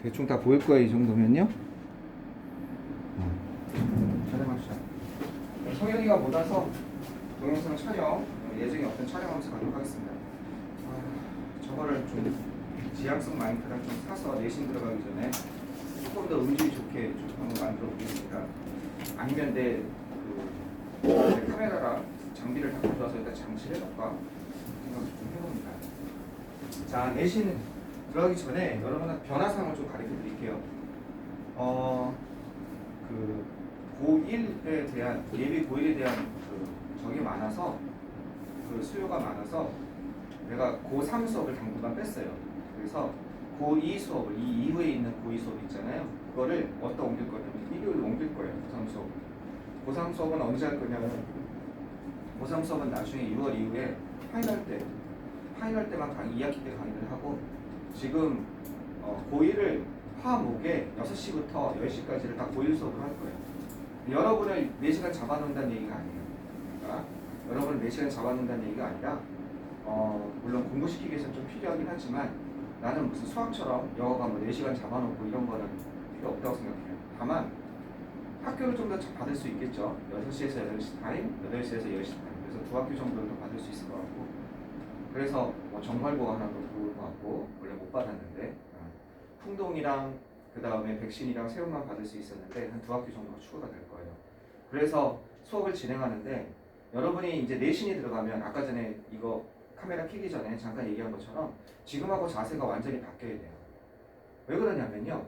대충 다 보일 거예요. 이 정도면요. 촬영합시다. 성현이가 못 와서 동영상 촬영 예정에 없던 촬영하면서 가도록 하겠습니다. 저거를 좀 지향성 마이크랑 좀 사서 내신 들어가기 전에 조금 더 음질이 좋게 좀 한번 만들어 보겠습니다. 아니면 내 카메라랑 장비를 다 가져와서 일단 장치를 해볼까 생각을 좀 해봅니다. 자, 내신 들어가기 전에 여러분한테 변화사항을 좀 가르쳐 드릴게요. 그 고1에 대한 예비 고1에 대한 적이 많아서 그 수요가 많아서 내가 고3 수업을 당분간 뺐어요. 그래서 고2 수업을 이 이후에 있는 고2 수업 있잖아요. 그거를 어디다 옮길 거냐면 일요일 옮길 거예요. 고3 수업. 고3 수업은 언제 할 거냐면 고3 수업은 나중에 6월 이후에 파이널 때만 2학기 때 강의를 하고 지금 고1을 화목에 6시부터 10시까지를 다 고1 수업을 할 거예요. 여러분을 4시간 잡아놓는다는 얘기가 아니에요. 그러니까 여러분을 4시간 잡아놓는다는 얘기가 아니라 물론 공부시키기 위해서는 좀 필요하긴 하지만 나는 무슨 수학처럼 영어가 뭐 4시간 잡아놓고 이런 거는 필요 없다고 생각해요. 다만 학교를 좀 더 받을 수 있겠죠. 6시에서 8시 타임, 8시에서 10시 타임. 그래서 2학교 정도를 더 받을 수 있을 것 같고 그래서 뭐 정말고 하나 더 좋을 것 같고 원래 못 받았는데 풍동이랑 그 다음에 백신이랑 세움만 받을 수 있었는데 한 2학기 정도가 추가가 될 거예요. 그래서 수업을 진행하는데 여러분이 이제 내신이 들어가면 아까 전에 이거 카메라 켜기 전에 잠깐 얘기한 것처럼 지금하고 자세가 완전히 바뀌어야 돼요. 왜 그러냐면요.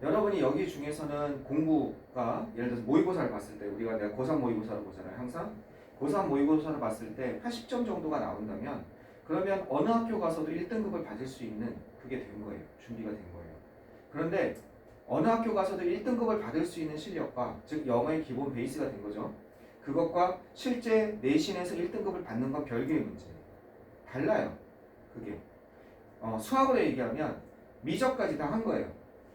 여러분이 여기 중에서는 공부가 예를 들어서 모의고사를 봤을 때 우리가 내가 고3 모의고사를 보잖아요. 항상 고3 모의고사를 봤을 때 80점 정도가 나온다면 그러면 어느 학교 가서도 1등급을 받을 수 있는 그게 된 거예요. 준비가 된 거예요. 그런데 어느 학교 가서도 1등급을 받을 수 있는 실력과 즉 영어의 기본 베이스가 된 거죠. 그것과 실제 내신에서 1등급을 받는 건 별개의 문제예요. 달라요. 그게 수학으로 얘기하면 미적까지 다 한 거예요.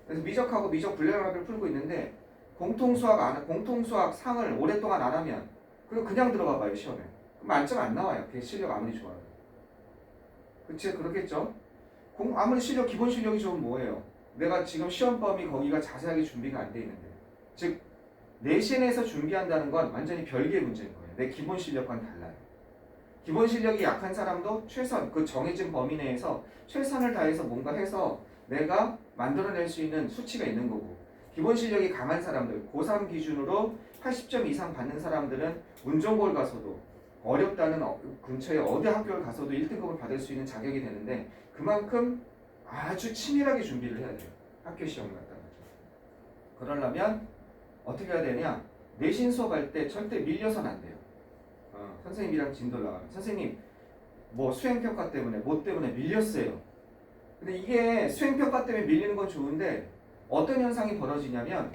그래서 미적하고 미적 분류학을 풀고 있는데 공통수학 상을 오랫동안 안 하면 그리고 그냥 들어가 봐요 시험에. 그럼 만점 안 나와요. 그 실력 아무리 좋아요. 그치 그렇겠죠? 아무리 기본 실력이 좋으면 뭐예요? 내가 지금 시험 범위 거기가 자세하게 준비가 안 돼 있는데 즉 내신에서 준비한다는 건 완전히 별개의 문제인 거예요. 내 기본 실력과는 달라요. 기본 실력이 약한 사람도 최선, 그 정해진 범위 내에서 최선을 다해서 뭔가 해서 내가 만들어낼 수 있는 수치가 있는 거고 기본 실력이 강한 사람들, 고3 기준으로 80점 이상 받는 사람들은 운전고를 가서도 어렵다는 근처에 어디 학교를 가서도 1등급을 받을 수 있는 자격이 되는데 그만큼 아주 치밀하게 준비를 해야 돼요. 학교 시험을 갖다가. 그러려면 어떻게 해야 되냐? 내신 수업할 때 절대 밀려서는 안 돼요. 선생님이랑 진도를 나가면 선생님 뭐 수행평가 때문에 뭐 때문에 밀렸어요. 근데 이게 수행평가 때문에 밀리는 건 좋은데 어떤 현상이 벌어지냐면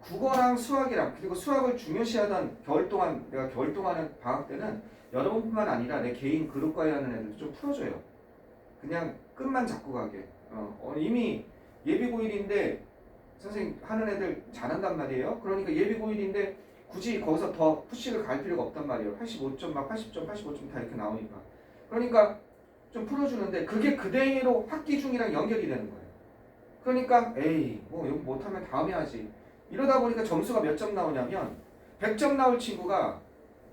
국어랑 수학이랑 그리고 수학을 중요시하던 내가 겨울 동안은 방학 때는 여러분뿐만 아니라 내 개인 그룹 과외하는 애들도 좀 풀어줘요. 그냥 끝만 잡고 가게. 이미 예비 고1인데 선생님 하는 애들 잘한단 말이에요. 그러니까 예비 고1인데 굳이 거기서 더 푸시를 갈 필요가 없단 말이에요. 85점 막 80점 85점 다 이렇게 나오니까. 그러니까 좀 풀어주는데 그게 그대로 학기 중이랑 연결이 되는 거예요. 그러니까 에이 뭐 여기 못하면 다음에 하지. 이러다 보니까 점수가 몇 점 나오냐면 100점 나올 친구가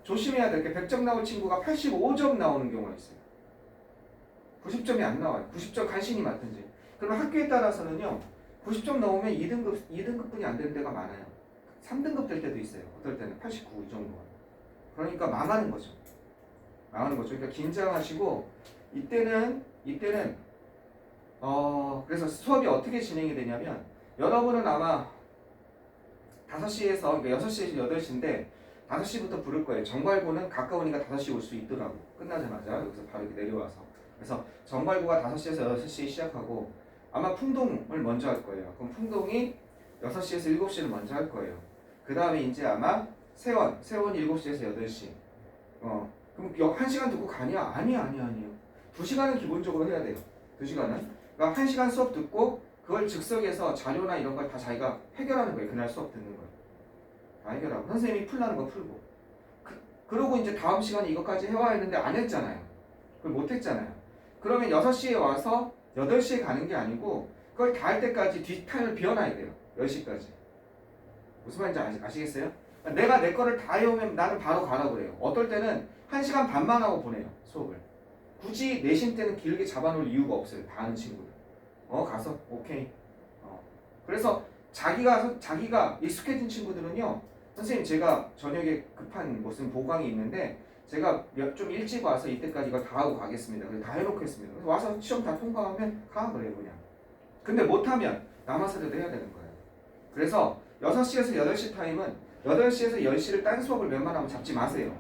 조심해야 될 게 100점 나올 친구가 85점 나오는 경우가 있어요. 90점이 안 나와요. 90점 간신히 맞든지. 그러면 학교에 따라서는요. 90점 넘으면 2등급뿐이 안 되는 데가 많아요. 3등급 될 때도 있어요. 어떨 때는 89 이 정도. 그러니까 망하는 거죠. 그러니까 긴장하시고 이때는 그래서 수업이 어떻게 진행이 되냐면 여러분은 아마 5시에서 그러니까 6시에서 8시인데 5시부터 부를 거예요. 정발고는 가까우니까 5시 올 수 있더라고. 끝나자마자 여기서 바로 이렇게 내려와서. 그래서 정발고가 5시에서 6시에 시작하고 아마 풍동을 먼저 할 거예요. 그럼 풍동이 6시에서 7시를 먼저 할 거예요. 그 다음에 이제 아마 세원 7시에서 8시. 그럼 1시간 듣고 가냐? 아니요. 2시간은 기본적으로 해야 돼요. 2시간은. 그러니까 1시간 수업 듣고 그걸 즉석에서 자료나 이런 걸 다 자기가 해결하는 거예요. 그날 수업 듣는 걸. 다 해결하고. 선생님이 풀라는 거 풀고. 그러고 이제 다음 시간에 이것까지 해와야 했는데 안 했잖아요. 그걸 못 했잖아요. 그러면 6시에 와서 8시에 가는 게 아니고 그걸 다 할 때까지 뒷타임을 비워놔야 돼요. 10시까지. 무슨 말인지 아시겠어요? 내가 내 거를 다 해오면 나는 바로 가라고 그래요. 어떨 때는 1시간 반만 하고 보내요. 수업을. 굳이 내신 때는 길게 잡아놓을 이유가 없어요. 다 하는 친구들. 가서 오케이. 그래서 자기가 익숙해진 친구들은요. 선생님 제가 저녁에 급한 무슨 보강이 있는데 제가 좀 일찍 와서 이때까지 이거 다 하고 가겠습니다. 그래서 다 해놓고 했습니다. 그래서 와서 시험 다 통과하면 가 그래요 그냥. 근데 못하면 남아서라도 해야 되는 거예요. 그래서 6시에서 8시 타임은 8시에서 10시를 딴 수업을 웬만하면 잡지 마세요.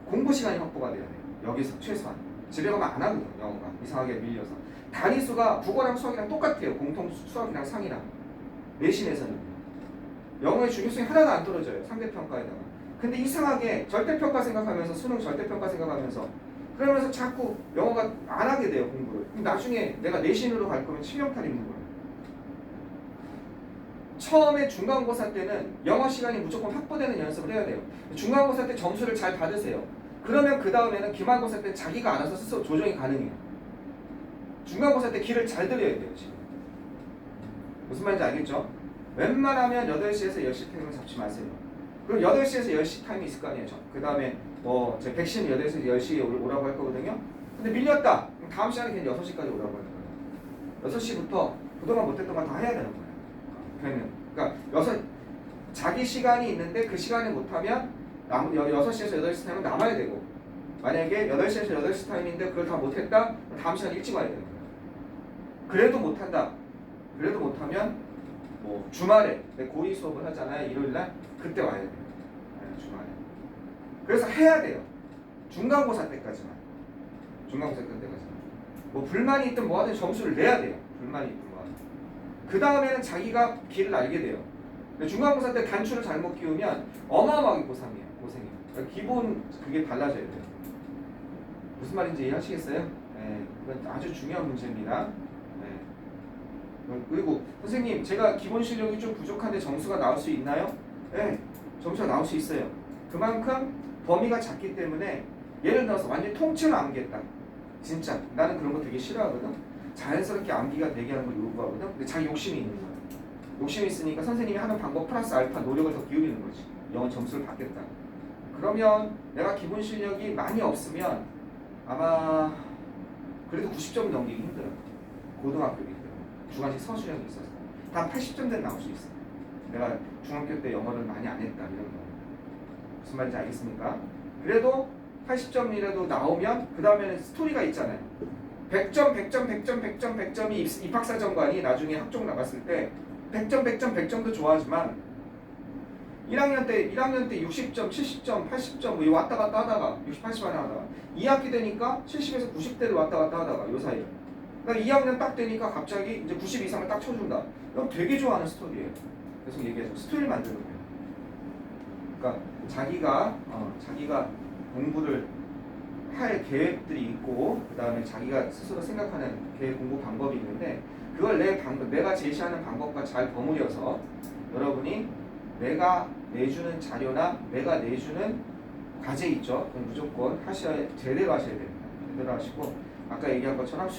공부 시간이 확보가 돼야 돼요. 여기서 최소한. 집에 가면 안 하거든요. 영어가 이상하게 밀려서. 단위수가 국어랑 수학이랑 똑같아요. 공통 수학이랑 상이랑. 내신에서는. 영어의 중요성이 하나도 안 떨어져요. 상대평가에다가. 근데 이상하게 절대평가 생각하면서 수능 절대평가 생각하면서 그러면서 자꾸 영어가 안 하게 돼요. 공부를. 그럼 나중에 내가 내신으로 갈 거면 치명타 입는 거예요. 처음에 중간고사 때는 영어 시간이 무조건 확보되는 연습을 해야 돼요. 중간고사 때 점수를 잘 받으세요. 그러면 그 다음에는 기말고사 때 자기가 알아서 스스로 조정이 가능해요. 중간고사 때 귀를 잘 들여야 돼요. 지금 무슨 말인지 알겠죠? 웬만하면 8시에서 10시 타임을 잡지 마세요. 그럼 8시에서 10시 타임이 있을 거 아니에요. 그 다음에 제 백신 8시에서 10시에 오라고 할 거거든요. 근데 밀렸다. 그럼 다음 시간에 그냥 6시까지 오라고 할 거예요. 6시부터 그동안 못했던 거 다 해야 되는 거예요. 그러니까 자기 시간이 있는데 그 시간에 못하면 6시에서 8시 타임은 남아야 되고 만약에 8시에서 8시 타임인데 그걸 다 못했다? 다음 시간 일찍 와야 되는 거예요. 그래도 못한다. 그래도 못하면 뭐 주말에 고2 수업을 하잖아요. 일요일날 그때 와야 돼요. 네, 주말에. 그래서 해야 돼요. 중간고사 때까지만. 중간고사 때까지만. 뭐 불만이 있든 뭐 하든 점수를 내야 돼요. 불만이 있든 뭐 하든. 그 다음에는 자기가 길을 알게 돼요. 중간고사 때 단추를 잘못 끼우면 어마어마하게 고생해요. 그러니까 기본 그게 달라져야 돼요. 무슨 말인지 이해하시겠어요? 네, 이건 아주 중요한 문제입니다. 네. 그리고 선생님 제가 기본 실력이 좀 부족한데 점수가 나올 수 있나요? 네, 점수가 나올 수 있어요. 그만큼 범위가 작기 때문에 예를 들어서 완전히 통째로 암기했다. 진짜 나는 그런 거 되게 싫어하거든. 자연스럽게 암기가 되게 하는 걸 요구하거든. 근데 자기 욕심이 있는 거야. 욕심이 있으니까 선생님이 하는 방법 플러스 알파 노력을 더 기울이는 거지. 영어 점수를 받겠다. 그러면 내가 기본 실력이 많이 없으면 아마 그래도 90점 넘기기 힘들어요. 고등학교이기 때문에. 중간식 서술형이 있어서. 다 80점대는 나올 수 있어. 내가 중학교 때 영어를 많이 안 했다. 이런 거. 무슨 말인지 알겠습니까? 그래도 80점이라도 나오면 그 다음에는 스토리가 있잖아요. 100점, 100점, 100점, 100점, 100점이 입학사정관이 나중에 학종 나갔을 때 100점, 100점, 100점도 좋아하지만 1학년 때 60점, 70점, 80점 뭐 왔다 갔다 하다가 60, 80 안에 하다가 2학기 되니까 70에서 90대를 왔다 갔다 하다가 요 사이에 그러니까 2학년 딱 되니까 갑자기 이제 90 이상을 딱 쳐준다. 이건 되게 좋아하는 스토리예요. 계속 얘기해서 스토리를 만드는 거예요. 그러니까 자기가 공부를 할 계획들이 있고 그 다음에 자기가 스스로 생각하는 계획 공부 방법이 있는데 그걸 내가 제시하는 방법과 잘 버무려서 여러분이 내가 내주는 자료나 내가 내주는 과제 있죠. 그럼 무조건 제대로 하셔야 됩니다. 제대로 하시고 아까 얘기한 것처럼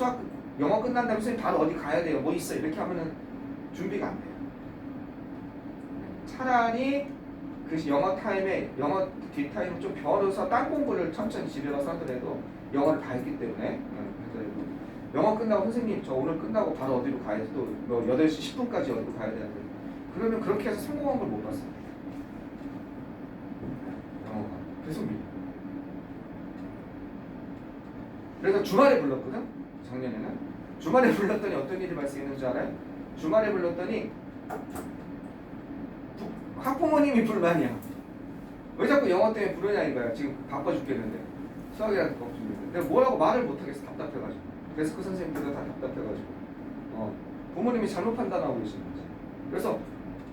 영어 끝난 다음에 선생님 바로 어디 가야 돼요. 뭐 있어 이렇게 하면은 준비가 안 돼요. 차라리 그 영어 뒷타임을 좀 벼러서 딴 공부를 천천히 집에 가서 하더라도 영어를 다 했기 때문에 영어 끝나고 선생님 저 오늘 끝나고 바로 어디로 가야 돼? 또뭐 8시 10분까지 어디로 가야 되는데 그러면 그렇게 해서 성공한 걸 못 봤어요. 영어가 계속 밀려. 그래서 주말에 불렀거든. 작년에는 주말에 불렀더니 어떤 일이 발생했는 줄 알아요? 주말에 불렀더니 학부모님이 불만이야. 왜 자꾸 영어 때문에 부르냐 이거야. 지금 바빠 죽겠는데 수학이라는 거 없는데 내가 뭐라고 말을 못하겠어. 답답해가지고. 데스크 선생님들도 다 답답해가지고 부모님이 잘못 판단하고 계시는 거지. 그래서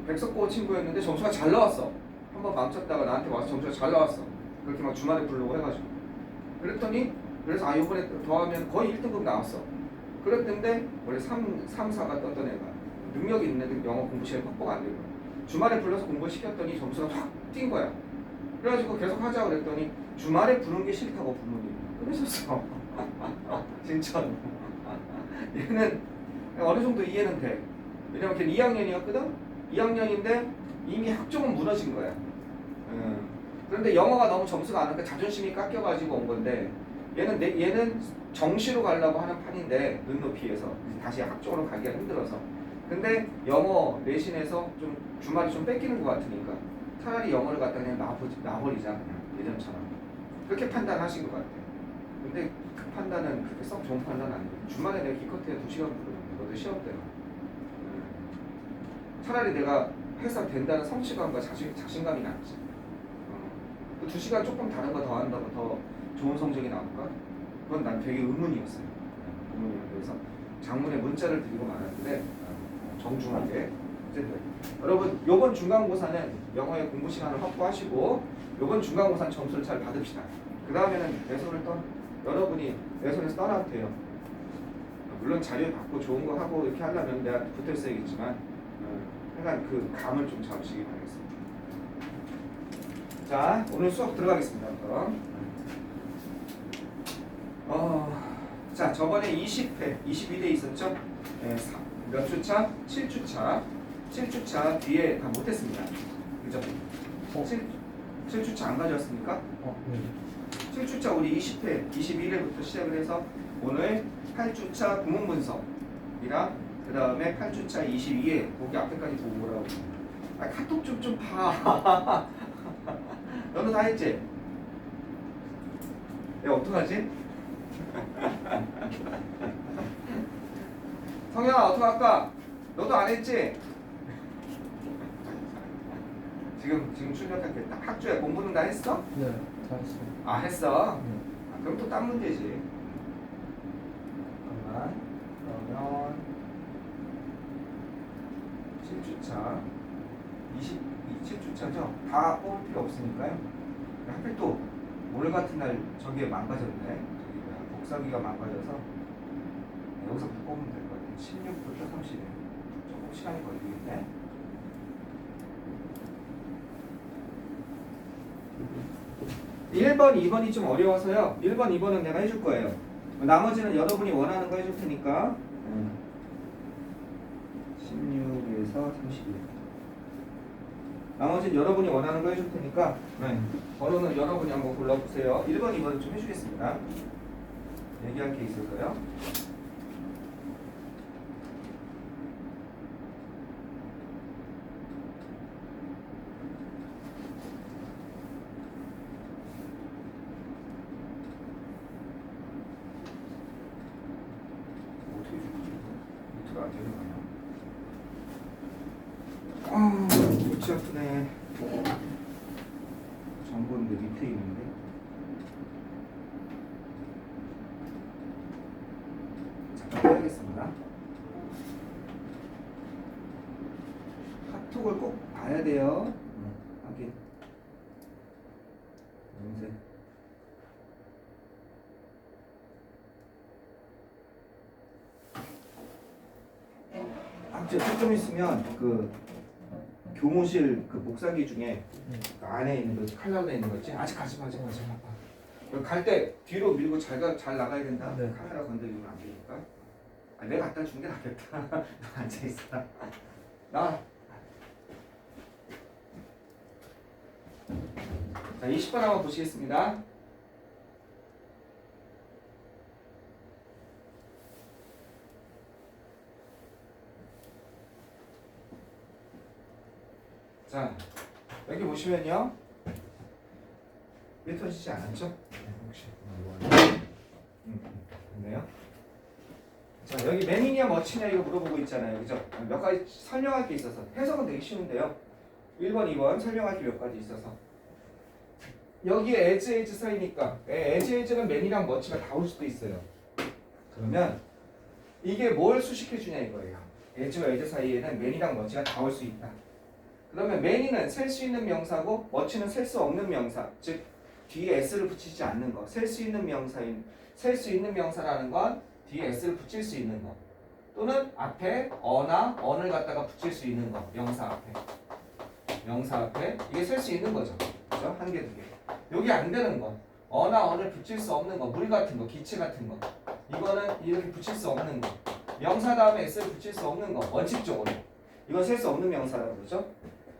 백석고 친구였는데 점수가 잘 나왔어. 한번 망쳤다가 나한테 와서 점수가 잘 나왔어. 그렇게 막 주말에 부르고 해가지고 그랬더니 그래서 이번에 더하면 거의 1등급 나왔어. 그랬는데 원래 3, 4가 떴던 애가 능력이 있는 애들 영어 공부 시간이 확보가 안 되고 주말에 불러서 공부를 시켰더니 점수가 확 뛴 거야. 그래가지고 계속 하자 그랬더니 주말에 부르는 게 싫다고 부모님이 그러셨어. 진짜로. 얘는 어느 정도 이해는 돼. 왜냐면 걔는 2학년이었거든? 2학년인데 이미 학종은 무너진 거야. 그런데 영어가 너무 점수가 안 나니까 자존심이 깎여가지고 온 건데 얘는 정시로 가려고 하는 판인데 눈높이에서 다시 학종으로 가기가 힘들어서 근데 영어 내신에서 좀 주말이 좀 뺏기는 것 같으니까 차라리 영어를 갖다 그냥 놔버리자 그냥 예전처럼 그렇게 판단하신 것 같아. 근데 그 판단은 그렇게 썩 좋은 판단은 아니고 주말에 내가 기껏해야 2시간 부르는데 너도 시험 때나 차라리 내가 해서 된다는 성취감과 자신감이 낫지. 그 2시간 조금 다른 거 더 한다고 더 좋은 성적이 나올까? 그건 난 되게 의문이었어요. 그래서 장문에 문자를 드리고 말았는데 정중하게 어쨌든 여러분 요번 중간고사는 영어의 공부 시간을 확보하시고 요번 중간고사는 점수를 잘 받읍시다. 그 다음에는 여러분이 내 손에서 떠나도 돼요. 물론 자료 받고 좋은 거 하고 이렇게 하려면 내가 붙어 있어야겠지만 약간 그 감을 좀 잡으시기 바라겠습니다. 자, 오늘 수업 들어가겠습니다. 자, 저번에 20회, 22대 있었죠? 네, 몇 주차? 7주차. 7주차 뒤에 다 못했습니다. 그죠? 7주차 안 가져왔습니까? 네. 7주차 우리 20회, 21회부터 시작을 해서 오늘 8주차 구문 분석이랑 그 다음에 8주차 22회 거기 앞에까지 보고 오라고. 카톡 좀 봐. 너도 다 했지? 내가 어떡하지? 성현아 어떡할까? 너도 안 했지? 지금 출력할게. 학주야 공부는 다 했어? 네, 다 했어요. 아 했어? 네. 그럼 또 딴 문제지. 잠깐만. 그러면 7주차 27주차죠? 다 뽑을 필요 없으니까요. 하필 또 오늘 같은 날 저기에 망가졌네. 저기 복사기가 망가져서 여기서부터 뽑으면 될 것 같아요. 16부터 30에 조금 시간이 걸리겠네. (1번) (2번이) 좀 어려워서요. 1번, 2번은 내가 해줄 거예요. 나머지는 여러분이 원하는 거 해줄 테니까 16에서 31. 나머지는 여러분이 원하는 거 해줄 테니까 번호는 여러분이 한번 골라보세요. 1번, 2번은 좀 해주겠습니다. 얘기할 게 있어서요. 어떻게 줄지? 밑으로 안 되는 거야? 골치 아프네. 전부는 내 밑에 있는데. 잠깐 해야겠습니다. 카톡을 꼭 봐야 돼요. 하긴. 언제? 좀 있으면 그 교무실 그 복사기 중에 그 안에 있는 거 칼날에 있는 거 있지? 아직 가지 마. 갈 때 뒤로 밀고 잘 나가야 된다. 네. 카메라 건드리면 안 되니까. 내가 갖다 준 게 낫겠다. 너 앉아 있어. 나. 자, 20번 한번 보시겠습니다. 자, 여기 보시면요. 왜 터지지 않았죠? 혹시 됐네요. 자, 여기 맨이냐 머치냐 이거 물어보고 있잖아요. 그죠? 몇 가지 설명할 게 있어서 해석은 되게 쉬운데요. 1번, 2번 설명할 게 몇 가지 있어서 여기에 as 사이니까 as는 맨이랑 머치가 다 올 수도 있어요. 그러면 이게 뭘 수식해 주냐 이거예요. as와 as 사이에는 맨이랑 머치가 다 올 수 있다. 그러면 many는 셀 수 있는 명사고 머치는 셀 수 없는 명사, 즉 뒤에 s를 붙이지 않는 거. 셀 수 있는 명사라는 건 뒤에 s를 붙일 수 있는 거. 또는 앞에 어나 on을 갖다가 붙일 수 있는 거. 명사 앞에 이게 셀 수 있는 거죠. 그죠? 한 개, 두 개. 여기 안 되는 거. 어나 on을 붙일 수 없는 거. 물 같은 거, 기체 같은 거. 이거는 이렇게 붙일 수 없는 거. 명사 다음에 s를 붙일 수 없는 거 원칙적으로 이건 셀 수 없는 명사라고 그러죠.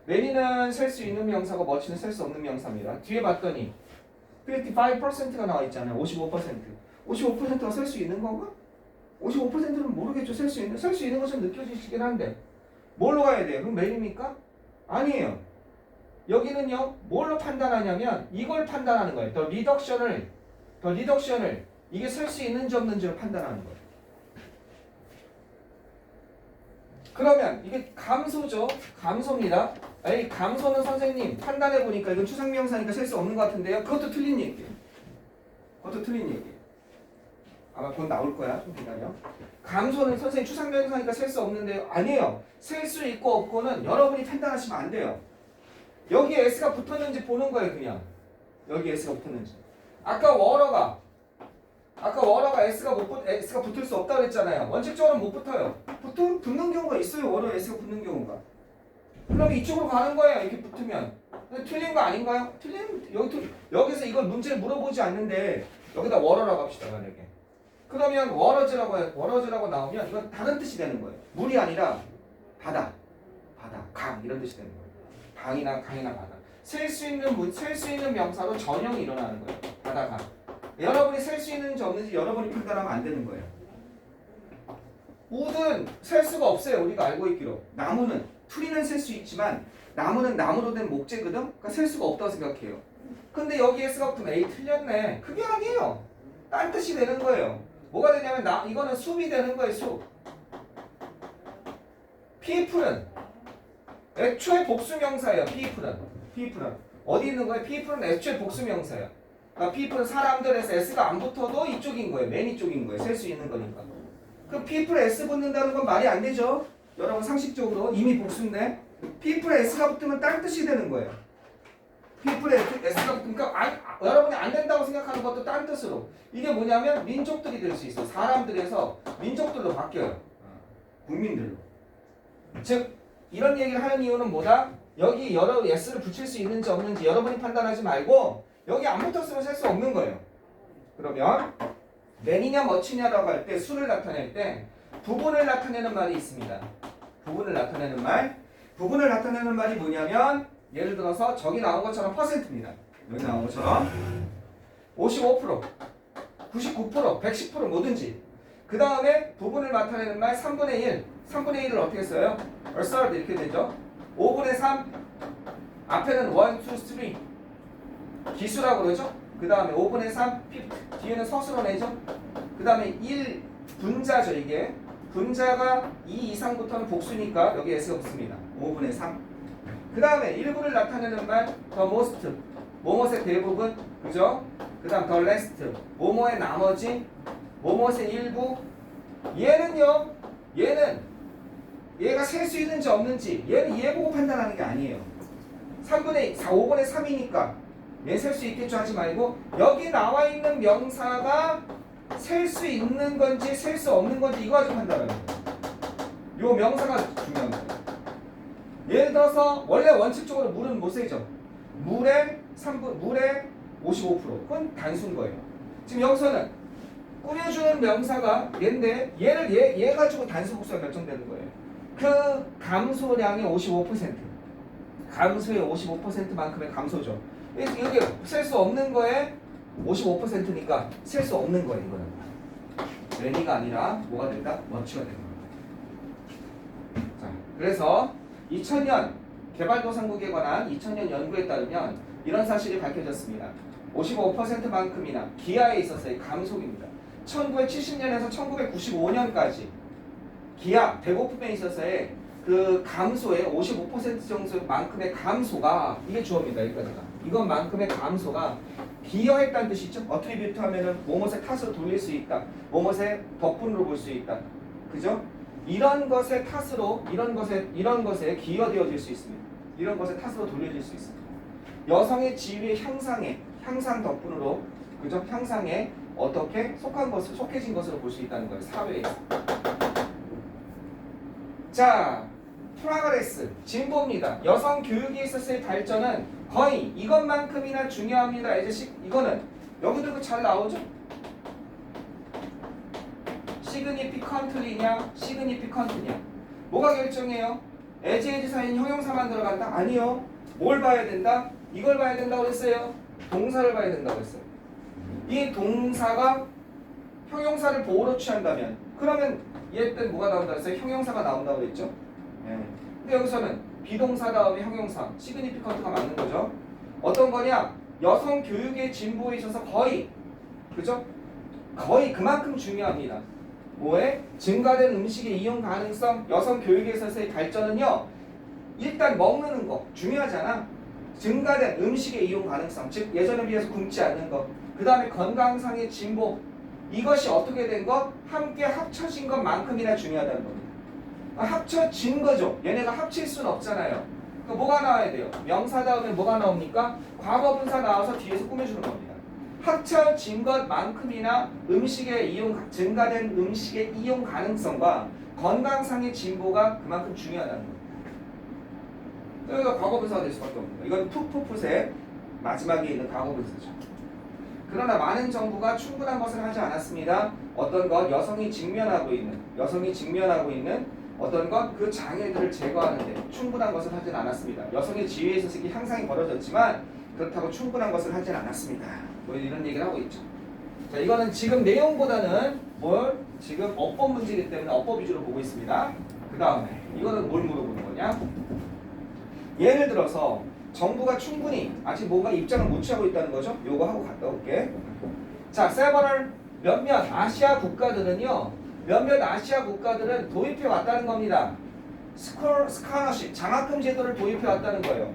many는 셀 수 있는 명사고 much는 셀 수 없는 명사입니다. 뒤에 봤더니 55%가 나와 있잖아요. 55%가 셀 수 있는 건가? 55%는 모르겠죠. 셀 수 있는 것처럼 느껴지시긴 한데 뭘로 가야 돼요? 그럼 many입니까? 아니에요. 여기는요 뭘로 판단하냐면 이걸 판단하는 거예요. 더 리덕션을 이게 셀 수 있는지 없는지로 판단하는 거예요. 그러면 이게 감소죠. 감소입니다. 아니 감소는 선생님 판단해 보니까 이건 추상명사니까 셀 수 없는 것 같은데요. 그것도 틀린 얘기예요. 아마 곧 나올 거야. 좀 기다려. 감소는 선생님 추상명사니까 셀 수 없는데요. 아니에요. 셀 수 있고 없고는 여러분이 판단하시면 안 돼요. 여기에 s가 붙었는지 보는 거예요. 그냥 여기 s가 붙었는지. 아까 워러가 s가 붙을 수 없다고 했잖아요. 원칙적으로는 못 붙어요. 보통 붙는 경우가 있어요. 워러 s가 붙는 경우가. 그럼 이쪽으로 가는 거예요. 이렇게 붙으면. 틀린 거 아닌가요? 여기서 이걸 문제를 물어보지 않는데 여기다 워러라고 합시다. 만약에. 그러면 워러즈라고 나오면 이건 다른 뜻이 되는 거예요. 물이 아니라 바다, 강 이런 뜻이 되는 거예요. 강이나 바다. 셀 수 있는 명사로 전형이 일어나는 거예요. 바다, 강. 여러분이 셀 수 있는지 없는지 여러분이 판단하면 안 되는 거예요. 우드는 셀 수가 없어요. 우리가 알고 있기로. 나무는 트리는 셀 수 있지만 나무는 나무로 된 목재거든. 그러니까 셀 수가 없다고 생각해요. 근데 여기에 s가 붙으면 에이 틀렸네. 그게 아니에요. 딴 뜻이 되는 거예요. 뭐가 되냐면 이거는 숲이 되는 거예요. 숲. people은 애초에 복수명사예요. people은 어디 있는 거예요? people은 애초에 복수명사예요. 그러니까 people은 사람들에서 s가 안 붙어도 이쪽인 거예요. many 쪽인 거예요. 셀 수 있는 거니까. 그럼 people에 s 붙는다는 건 말이 안 되죠. 여러분 상식적으로 이미 복수인데 people에 s가 붙으면 딴 뜻이 되는 거예요. people에 s가 붙으니까 여러분이 안 된다고 생각하는 것도 딴 뜻으로. 이게 뭐냐면 민족들이 될 수 있어요. 사람들에서 민족들로 바뀌어요. 국민들로. 즉 이런 얘기를 하는 이유는 뭐다? 여기 여러 s를 붙일 수 있는지 없는지 여러분이 판단하지 말고 여기 안 붙었으면 셀 수 없는 거예요. 그러면 many냐 much냐라고 할 때 수를 나타낼 때 부분을 나타내는 말이 있습니다. 부분을 나타내는 말이 뭐냐면 예를 들어서 저기 나온 것처럼 퍼센트입니다. 여기 나온 것처럼 55%, 99%, 110% 뭐든지. 그 다음에 부분을 나타내는 말 3분의 1. 3분의 1을 어떻게 써요? a third 이렇게 되죠. 5분의 3 앞에는 1, 2, 3 기수라고 그러죠. 그 다음에 5분의 3 fifth 뒤에는 서술어 내죠. 그 다음에 1 분자죠. 이게 분자가 2 이상부터는 복수니까 여기 s가 붙습니다. 5분의 3. 그 다음에 1분을 나타내는 말 the most 뭐뭇의 대부분 그죠? 그 다음 the rest 뭐뭐의 나머지 뭐뭇의 일부. 얘가 셀 수 있는지 없는지 얘는 얘 보고 판단하는 게 아니에요. 5분의 3이니까 얘 셀 수 있겠죠 하지 말고 여기 나와 있는 명사가 셀 수 있는 건지 셀 수 없는 건지 이거 가지고 판단하는 거예요. 요 명사가 중요한 거예요. 예를 들어서 원래 원칙적으로 물은 못 세죠. 물의 55% 그건 단수인 거예요. 지금 여기서는 꾸며주는 명사가 얘인데 얘 가지고 단수 복수가 결정되는 거예요. 그 감소량의 55% 감소의 55%만큼의 감소죠. 이게 셀 수 없는 거에 55%니까 셀 수 없는 거예요. 이거는 many가 아니라 뭐가 된다? much가 되는 거예요. 자, 그래서 2000년 개발도상국에 관한 2000년 연구에 따르면 이런 사실이 밝혀졌습니다. 55%만큼이나 기하에 있어서의 감소입니다. 1970년에서 1995년까지 기하, 배고픔에 있어서의 그 감소의 55% 정도만큼의 감소가 이게 주어입니다. 여기까지가. 이것만큼의 감소가 기여했다는 뜻이죠. 어트리뷰트 하면은 뭐뭇의 탓으로 돌릴 수 있다. 뭐뭇의 덕분으로 볼 수 있다. 그죠? 이런 것의 탓으로 이런 것에 기여되어질 수 있습니다. 이런 것의 탓으로 돌려질 수 있습니다. 여성의 지위의 향상 덕분으로 그죠? 향상에 어떻게 속해진 것으로 볼 수 있다는 거예요. 사회에서. 자, 프로그레스 진보입니다. 여성 교육에 있어서의 발전은 거의 이것만큼이나 중요합니다. 이거는 여기도 잘 나오죠? significantly냐 significant냐 뭐가 결정해요? as 사인 형용사만 들어간다? 아니요. 뭘 봐야 된다? 이걸 봐야 된다고 했어요. 동사를 봐야 된다고 했어요. 이 동사가 형용사를 보호로 취한다면 그러면 얘 때는 뭐가 나온다고 했어요? 형용사가 나온다고 했죠? 네. 근데 여기서는 비동사 다음에 형용사 significant가 맞는 거죠. 어떤 거냐? 여성 교육의 진보에 있어서 거의 그죠? 거의 그만큼 중요합니다. 뭐에? 증가된 음식의 이용 가능성, 여성 교육에 있어서의 발전은요. 일단 먹는 거 중요하잖아. 증가된 음식의 이용 가능성, 즉 예전에 비해서 굶지 않는 것. 그 다음에 건강상의 진보. 이것이 어떻게 된 것? 함께 합쳐진 것만큼이나 중요하다는 겁니다. 합쳐진 거죠. 얘네가 합칠 수는 없잖아요. 그러니까 뭐가 나와야 돼요? 명사 다음에 뭐가 나옵니까? 과거분사 나와서 뒤에서 꾸며주는 겁니다. 합쳐진 것만큼이나 음식의 이용, 증가된 음식의 이용 가능성과 건강상의 진보가 그만큼 중요하다는 겁니다. 그러니까 과거분사가 될 수밖에 없는 거예요. 이건 풋풋풋의 마지막에 있는 과거분사죠. 그러나 많은 정부가 충분한 것을 하지 않았습니다. 어떤 것? 여성이 직면하고 있는 어떤 것? 그 장애들을 제거하는데 충분한 것을 하진 않았습니다. 여성의 지위에 있어서 이렇게 향상이 벌어졌지만 그렇다고 충분한 것을 하진 않았습니다. 뭐 이런 얘기를 하고 있죠. 자, 이거는 지금 내용보다는 지금 어법 문제이기 때문에 어법 위주로 보고 있습니다. 그 다음에 이거는 뭘 물어보는 거냐? 예를 들어서 정부가 충분히 아직 뭔가 입장을 못 취하고 있다는 거죠. 요거 하고 갔다 올게. 자, 세버럴 몇몇 아시아 국가들은요. 몇몇 아시아 국가들은 도입해 왔다는 겁니다. 스카너십 장학금 제도를 도입해 왔다는 거예요.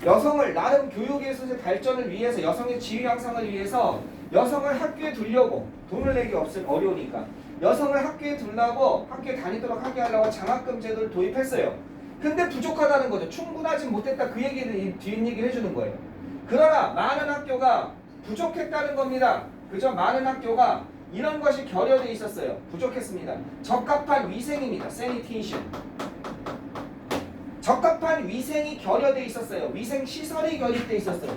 여성을 나름 교육에서의 발전을 위해서 여성의 지위 향상을 위해서 여성을 학교에 두려고 돈을 내기 어려우니까 여성을 학교에 두려고 학교에 다니도록 하게 하려고 장학금 제도를 도입했어요. 근데 부족하다는 거죠. 충분하지 못했다. 그 얘기를 뒷얘기를 해주는 거예요. 그러나 많은 학교가 부족했다는 겁니다. 그죠? 많은 학교가 이런 것이 결여되어 있었어요. 부족했습니다. 적합한 위생입니다. sanitation. 적합한 위생이 결여되어 있었어요. 위생 시설이 결여되어 있었어요.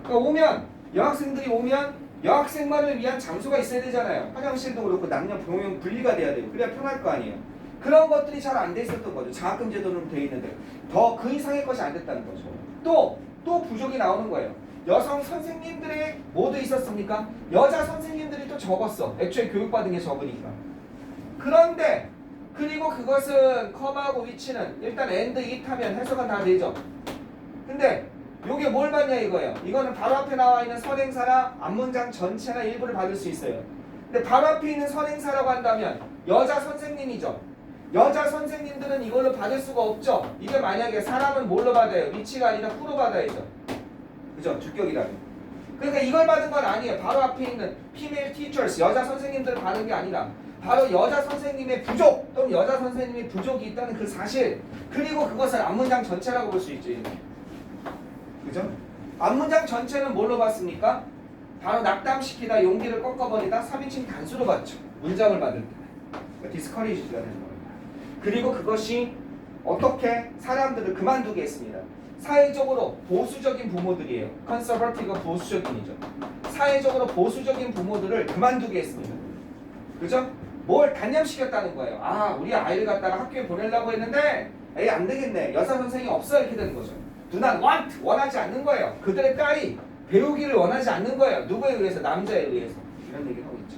그러니까 여학생들이 오면 여학생만을 위한 장소가 있어야 되잖아요. 화장실도 그렇고 남녀 병용 분리가 돼야 돼요. 그래야 편할 거 아니에요. 그런 것들이 잘 안 돼 있었던 거죠. 장학금 제도는 돼 있는데 더 그 이상의 것이 안 됐다는 거죠. 또 부족이 나오는 거예요. 여성 선생님들이 모두 있었습니까? 여자 선생님들이 또 적었어. 애초에 교육받은 게 적으니까. 그런데 그리고 그것은 컴하고 위치는 일단 and it 하면 해석은 다 되죠. 근데 요게 뭘 받냐 이거예요. 이거는 바로 앞에 나와 있는 선행사나 앞문장 전체나 일부를 받을 수 있어요. 근데 바로 앞에 있는 선행사라고 한다면 여자 선생님이죠. 여자 선생님들은 이걸로 받을 수가 없죠. 이게 만약에 사람은 뭘로 받아요? 위치가 아니라 후로 받아야죠. 그죠? 주격이라면. 그러니까 이걸 받은 건 아니에요. 바로 앞에 있는 female teachers, 여자 선생님들을 받은 게 아니라 바로 여자 선생님의 부족 또는 여자 선생님의 부족이 있다는 그 사실, 그리고 그것을 앞문장 전체라고 볼 수 있죠. 그죠? 앞문장 전체는 뭘로 봤습니까? 바로 낙담시키다, 용기를 꺾어버리다, 3인칭 단수로 봤죠. 문장을 받을 때. 그러니까 디스커리지가 되는 겁니다. 그리고 그것이 어떻게 사람들을 그만두게 했습니다. 사회적으로 보수적인 부모들이에요. 컨서버티브가 보수적인이죠. 사회적으로 보수적인 부모들을 그만두게 했습니다. 그죠? 뭘 단념시켰다는 거예요. 아, 우리 아이를 갖다가 학교에 보내려고 했는데 에이 안 되겠네. 여사 선생이 없어. 이렇게 되는 거죠. Do not want, 원하지 않는 거예요. 그들의 딸이 배우기를 원하지 않는 거예요. 누구에 의해서? 남자에 의해서. 이런 얘기를 하고 있죠.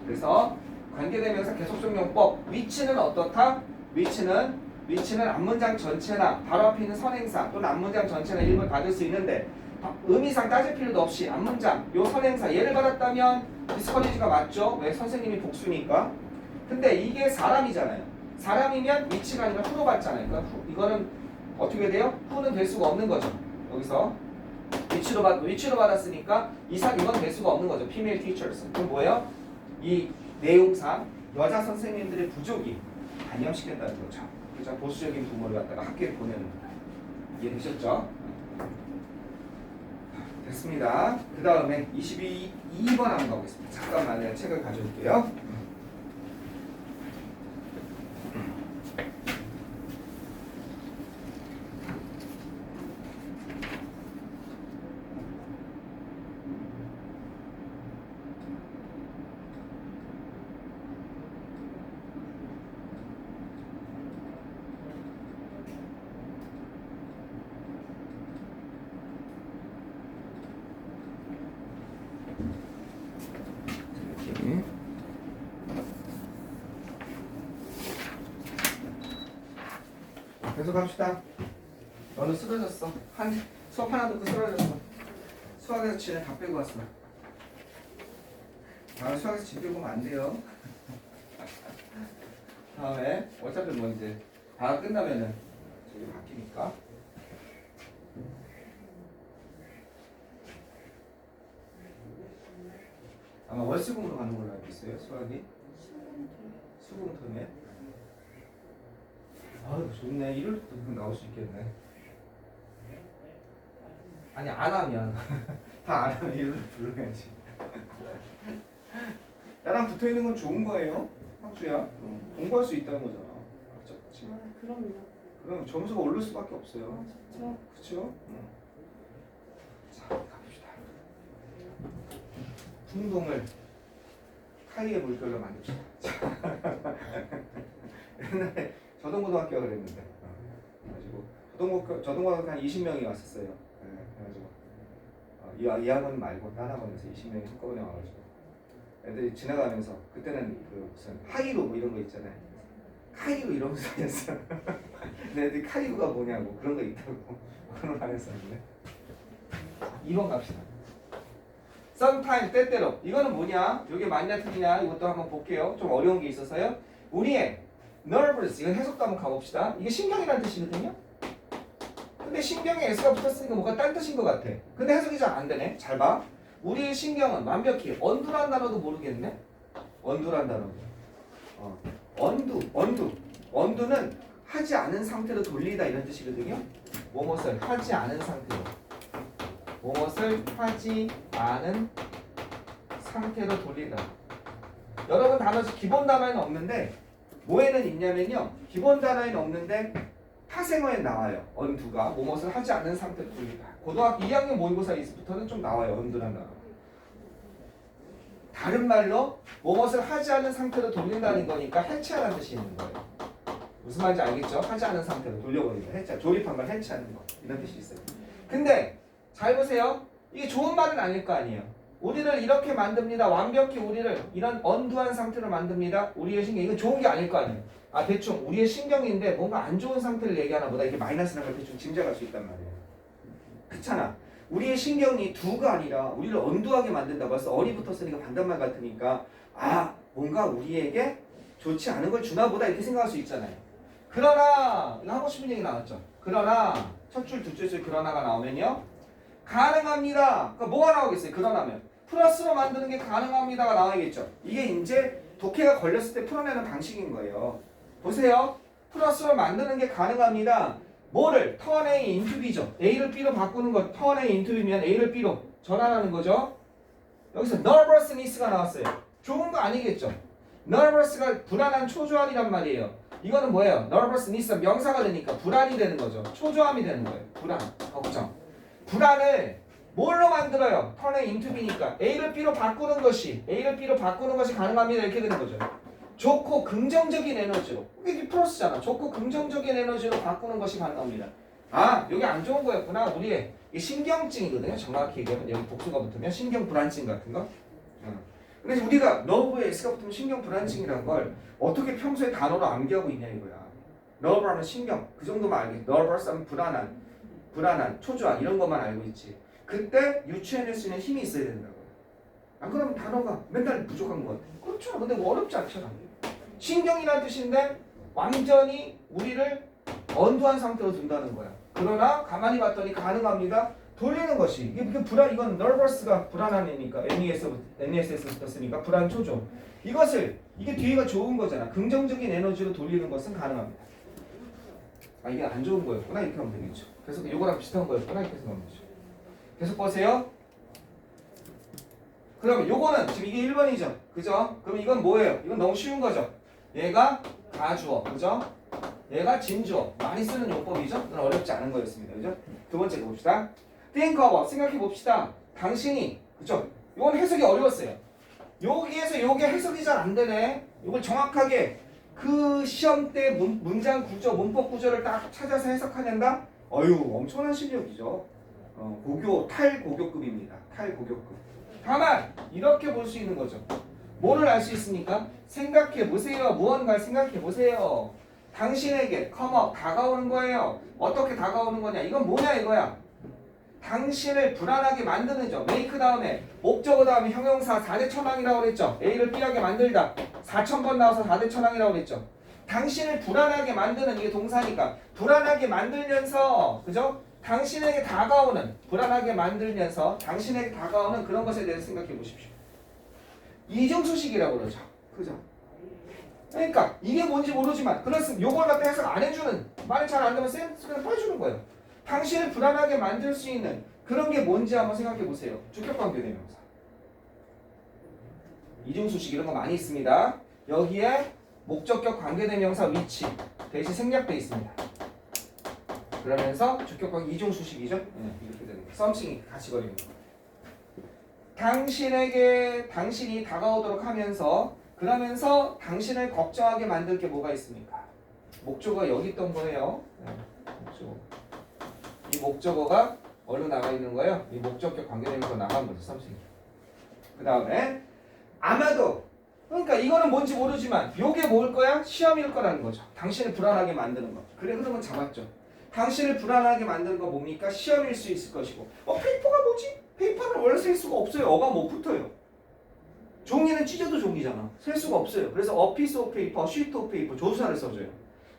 그래서 관계대명사 계속적용법, 위치는 어떻다? 위치는 앞문장 전체나 바로 앞에 있는 선행사 또는 앞문장 전체나 이름을 받을 수 있는데 의미상 따질 필요도 없이 앞문장, 요 선행사 얘를 받았다면 디스커리지가 맞죠? 왜? 선생님이 복수니까. 근데 이게 사람이잖아요. 사람이면 위치가 아니라 후로 받잖아요. 그러니까 이거는 어떻게 돼요? 후는 될 수가 없는 거죠. 여기서 위치로 받았으니까 이건 될 수가 없는 거죠. female teachers. 그럼 뭐예요? 이 내용상 여자 선생님들의 부족이 단념시켰다는 거죠. 그죠? 보수적인 부모를 갖다가 학교에 보내는 거. 이해되셨죠? 됐습니다. 그 다음에 2번 한번 가보겠습니다. 잠깐만 내가 책을 가져올게요. 계속 갑시다. 너는 쓰러졌어. 수업 하나 듣고 쓰러졌어. 수학에서 지는 다 빼고 왔어. 다음에 수학에서 지 빼고 오면 안 돼요. 다음에 어차피 뭐 이제 다 끝나면은 저기 바뀌니까. 아마 월수금으로 가는 걸로 알고 있어요. 수학이. 수금토네. 아유 좋네. 일요일 도 나올 수 있겠네. 아니 안 하면 다 안 하면 일요일 불러야지. 나랑 붙어 있는 건 좋은 거예요. 학주야. 공부할 수 있다는 거잖아. 그렇지? 그럼요. 그럼 점수가 오를 수밖에 없어요. 좋죠. 그렇죠? 자 가봅시다. 풍동을 카이의 물결로 만듭시다. 옛날에 저동고등학교가 그랬는데, 그래가지고 저동고등학교 한 20명이 왔었어요. 그래가지고 이 학원 말고 한 학원에서 20명이 한꺼번에 와가지고 애들이 지나가면서 그때는 그 무슨 하이루 뭐 이런 거 있잖아요. 카이루 이러면서 다녔어. 근데 애들이 카이루가 뭐냐고 그런 거 있다고 그런 거 안 했었는데. 2번 갑시다. sometime 때때로 이거는 뭐냐? 이게 맞냐 틀리냐 이것도 한번 볼게요. 좀 어려운 게 있어서요. 우리의 nervous 이건 해석도 한번 가봅시다. 이게 신경이라는 뜻이거든요. 근데 신경에 s가 붙었으니까 뭐가 딴 뜻인 것 같아. 근데 해석이 잘 안 되네. 잘 봐. 우리의 신경은 완벽히 언두란 단어도 모르겠네. 언두란 단어. 언두는 하지 않은 상태로 돌리다 이런 뜻이거든요. 무엇을 하지 않은 상태로. 무엇을 하지 않은 상태로 돌리다. 여러분 단어 기본 단어에는 없는데 뭐에는 있냐면요. 기본 단어에는 없는데 파생어에 나와요. 언두가 무엇을 하지 않은 상태로 돌리다. 고등학교 2학년 모의고사에서부터는 좀 나와요. 언두란 단어. 다른 말로 무엇을 하지 않은 상태로 돌린다는 거니까 해체하라는 뜻이 있는 거예요. 무슨 말인지 알겠죠? 하지 않은 상태로 돌려버리는 거. 해체. 조립한 걸 해체하는 거. 이런 뜻이 있어요. 근데 잘 보세요. 이게 좋은 말은 아닐 거 아니에요. 우리를 이렇게 만듭니다. 완벽히 우리를 이런 언두한 상태로 만듭니다. 우리의 신경. 이건 좋은 게 아닐 거 아니에요. 아 대충 우리의 신경인데 뭔가 안 좋은 상태를 얘기하나 보다. 이렇게 마이너스라는 걸 대충 짐작할 수 있단 말이에요. 그렇잖아. 우리의 신경이 두가 아니라 우리를 언두하게 만든다. 벌써 어리 붙었으니까 반대말 같으니까 아 뭔가 우리에게 좋지 않은 걸 주나 보다 이렇게 생각할 수 있잖아요. 그러나 이거 하고 싶은 얘기 나왔죠. 그러나 첫 줄 두 줄 그러나가 나오면요. 가능합니다. 그러니까 뭐가 나오겠어요? 그러나면 플러스로 만드는 게 가능합니다가 나와야겠죠. 이게 이제 독해가 걸렸을 때 풀어내는 방식인 거예요. 보세요. 플러스로 만드는 게 가능합니다. 뭐를? turn A into B죠. A를 B로 바꾸는 거 turn A into B면 A를 B로 전환하는 거죠. 여기서 nervousness가 나왔어요. 좋은 거 아니겠죠. nervous가 불안한 초조함이란 말이에요. 이거는 뭐예요? nervousness 명사가 되니까 불안이 되는 거죠. 초조함이 되는 거예요. 불안, 걱정. 불안을 뭘로 만들어요? turn A into B니까 A를 B로 바꾸는 것이 가능합니다. 이렇게 되는 거죠. 좋고 긍정적인 에너지로 이게 플러스잖아. 좋고 긍정적인 에너지로 바꾸는 것이 가능합니다. 아 여기 안 좋은 거였구나. 우리의 신경증이거든요. 정확히 얘기하면 여기 복수가 붙으면 신경 불안증 같은 거. 그래서 우리가 너브에 S가 붙으면 신경 불안증이라는 걸 어떻게 평소에 단어로 암기하고 있냐 이거야. 너브라는 신경 그 정도만 알겠지. 너버스 하면 불안한, 초조한 이런 것만 알고 있지. 그때 유추해낼 수 있는 힘이 있어야 된다고. 안 그러면 단어가 맨날 부족한 것 같아. 그렇죠. 근데 뭐 어렵지 않잖아. 신경이라는 뜻인데 완전히 우리를 언두한 상태로 둔다는 거야. 그러나 가만히 봤더니 가능합니다. 돌리는 것이 이게 이건 nervous가 불안한 애니까 NES에서 쓰니까 불안 초조. 이게 뒤에가 좋은 거잖아. 긍정적인 에너지로 돌리는 것은 가능합니다. 아 이게 안 좋은 거였구나 이렇게 하면 되겠죠. 그래서 요거랑 비슷한 거였구나 이렇게 생각하면 되죠. 계속 보세요. 그러면 요거는 지금 이게 1번이죠. 그죠? 그럼 이건 뭐예요? 이건 너무 쉬운 거죠. 얘가 가주어. 그죠? 얘가 진주어. 많이 쓰는 용법이죠? 그건 어렵지 않은 거였습니다. 그죠? 두 번째 봅시다. think about. 생각해 봅시다. 당신이. 그죠? 이건 해석이 어려웠어요. 여기에서 요게 해석이 잘 안 되네. 이걸 정확하게 그 시험 때 문장 구조, 문법 구조를 딱 찾아서 해석하는다? 엄청난 실력이죠. 탈고교급입니다. 탈고교급. 다만 이렇게 볼 수 있는 거죠. 뭐를 알 수 있습니까? 생각해 보세요. 무언가를 생각해 보세요. 당신에게 다가오는 거예요. 어떻게 다가오는 거냐? 이건 뭐냐 이거야. 당신을 불안하게 만드는 점. make 다음에 목적어 다음에 형용사 4대 천왕이라고 그랬죠. A를 B하게 만들다. 4,000번 나와서 4대 천왕이라고 그랬죠. 당신을 불안하게 만드는 이게 동사니까 불안하게 만들면서 그죠? 당신에게 다가오는 불안하게 만들면서 당신에게 다가오는 그런 것에 대해서 생각해 보십시오. 이중수식이라고 그러죠. 그죠? 그러니까 이게 뭔지 모르지만 그렇습니다. 요걸 갖다 해석 안 해주는 말을 잘 안 되면 그냥 빠져주는 거예요. 당신을 불안하게 만들 수 있는 그런 게 뭔지 한번 생각해 보세요. 주격관계대명사. 이중수식 이런 거 많이 있습니다. 여기에 목적격 관계대명사 위치 대신 생략돼 있습니다. 그러면서 주격관계 이중수식이죠. 이렇게 되는 거예요. 썸씽이 같이 걸리는 거예요. 당신이 다가오도록 하면서 그러면서 당신을 걱정하게 만들 게 뭐가 있습니까? 목적어가 여기 있던 거예요. 목적어. 이 목적어가 어디로 나가 있는 거예요? 이 목적격 관계대명사 나간 거죠. 썸씽이. 그 다음에 아마도 그러니까 이거는 뭔지 모르지만 요게 뭘 거야? 시험일 거라는 거죠. 당신을 불안하게 만드는 거. 그래 흐름은 잡았죠. 당신을 불안하게 만드는 거 뭡니까? 시험일 수 있을 것이고 페이퍼가 뭐지? 페이퍼는 원래 셀 수가 없어요. 어가 못 붙어요. 종이는 찢어도 종이잖아. 셀 수가 없어요. 그래서 a piece of paper, sheet of paper 조수사를 써줘요.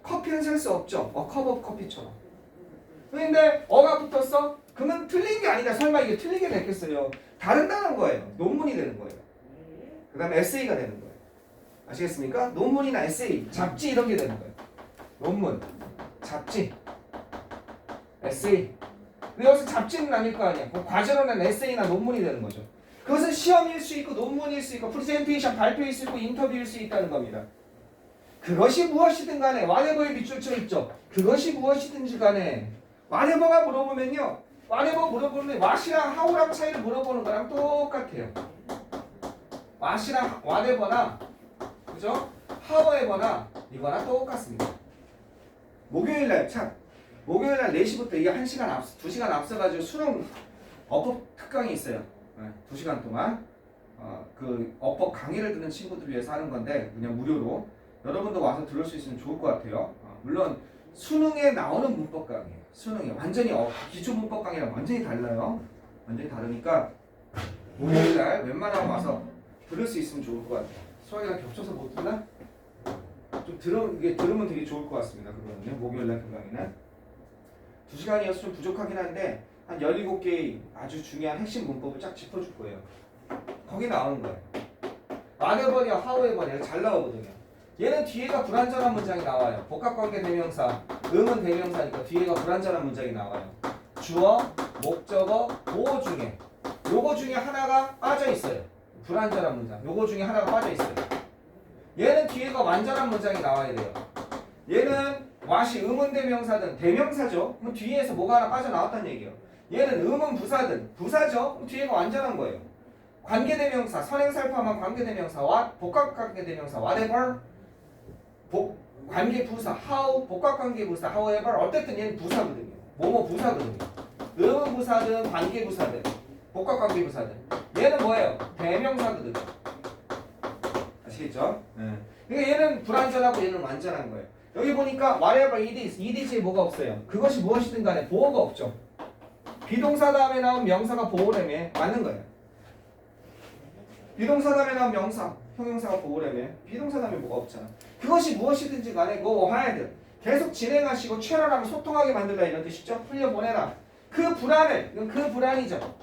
커피는 셀 수 없죠. a cup of coffee처럼. 근데 어가 붙었어? 그러면 틀린 게 아니다. 설마 이게 틀리게 됐겠어요. 다른다는 거예요. 논문이 되는 거예요. 그 다음에 에세이가 되는 거예요. 아시겠습니까? 논문이나 에세이, 잡지 이런 게 되는 거예요. 논문, 잡지, 에세이. 근데 여기서 잡지는 아닐 거 아니야. 과제로는 에세이나 논문이 되는 거죠. 그것은 시험일 수 있고 논문일 수 있고 프레젠테이션 발표일 수 있고 인터뷰일 수 있다는 겁니다. 그것이 무엇이든 간에 whatever에 밑줄 쳐 있죠. 그것이 무엇이든지 간에 whatever가 물어보면요. whatever 물어보면 what이랑 how랑 차이를 물어보는 거랑 똑같아요. what이랑 whatever나 그죠? however나 이거랑 똑같습니다. 목요일날 4시부터 이게 2시간 앞서가지고 수능 어법 특강이 있어요. 2시간 동안 그 어법 강의를 듣는 친구들 위해서 하는 건데 그냥 무료로 여러분도 와서 들을 수 있으면 좋을 것 같아요. 물론 수능에 나오는 문법 강의예요. 수능에 완전히 기초 문법 강의랑 완전히 달라요. 완전히 다르니까 목요일날 웬만하면 와서 들을 수 있으면 좋을 것 같아요. 수학이랑 겹쳐서 못 듣나? 좀 이게 들으면 되게 좋을 것 같습니다. 그거는요. 목요일날 그 강의는 2시간이어서 좀 부족하긴 한데 한 17개의 아주 중요한 핵심 문법을 쫙 짚어줄 거예요. 거기 나오는 거예요. whatever냐 however냐 잘 나오거든요. 얘는 뒤에가 불완전한 문장이 나와요. 복합관계 대명사, 응은 대명사니까 뒤에가 불완전한 문장이 나와요. 주어, 목적어, 보어 중에 요거 중에 하나가 빠져 있어요. 불완전한 문장. 요거 중에 하나가 빠져 있어요. 얘는 뒤에가 완전한 문장이 나와야 돼요. 얘는 what이 의문 대명사든 대명사죠. 그럼 뒤에서 뭐가 하나 빠져나왔다는 얘기예요. 얘는 의문 부사든 부사죠. 그럼 뒤에가 완전한 거예요. 관계대명사, 선행살포함한 관계대명사, what, 복합관계대명사, whatever, 관계부사, how, 복합관계부사, however, 어쨌든 얘는 부사거든요. 뭐뭐 부사거든요. 의문 부사든 관계부사든 복합관계부사든 얘는 뭐예요? 대명사거든요. 아시겠죠? 그러니까 얘는 불완전하고 얘는 완전한 거예요. 여기 보니까 whatever it is, ed에 뭐가 없어요. 그것이 무엇이든 간에 보어가 없죠. 비동사 다음에 나온 명사가 보어라며 맞는 거예요. 비동사 다음에 나온 명사, 형용사가 보어라며 비동사 다음에 뭐가 없잖아. 그것이 무엇이든지 간에 go ahead. 계속 진행하시고 최선하고 소통하게 만들라 이런 뜻이죠. 흘려보내라. 그 불안을, 이건 그 불안이죠.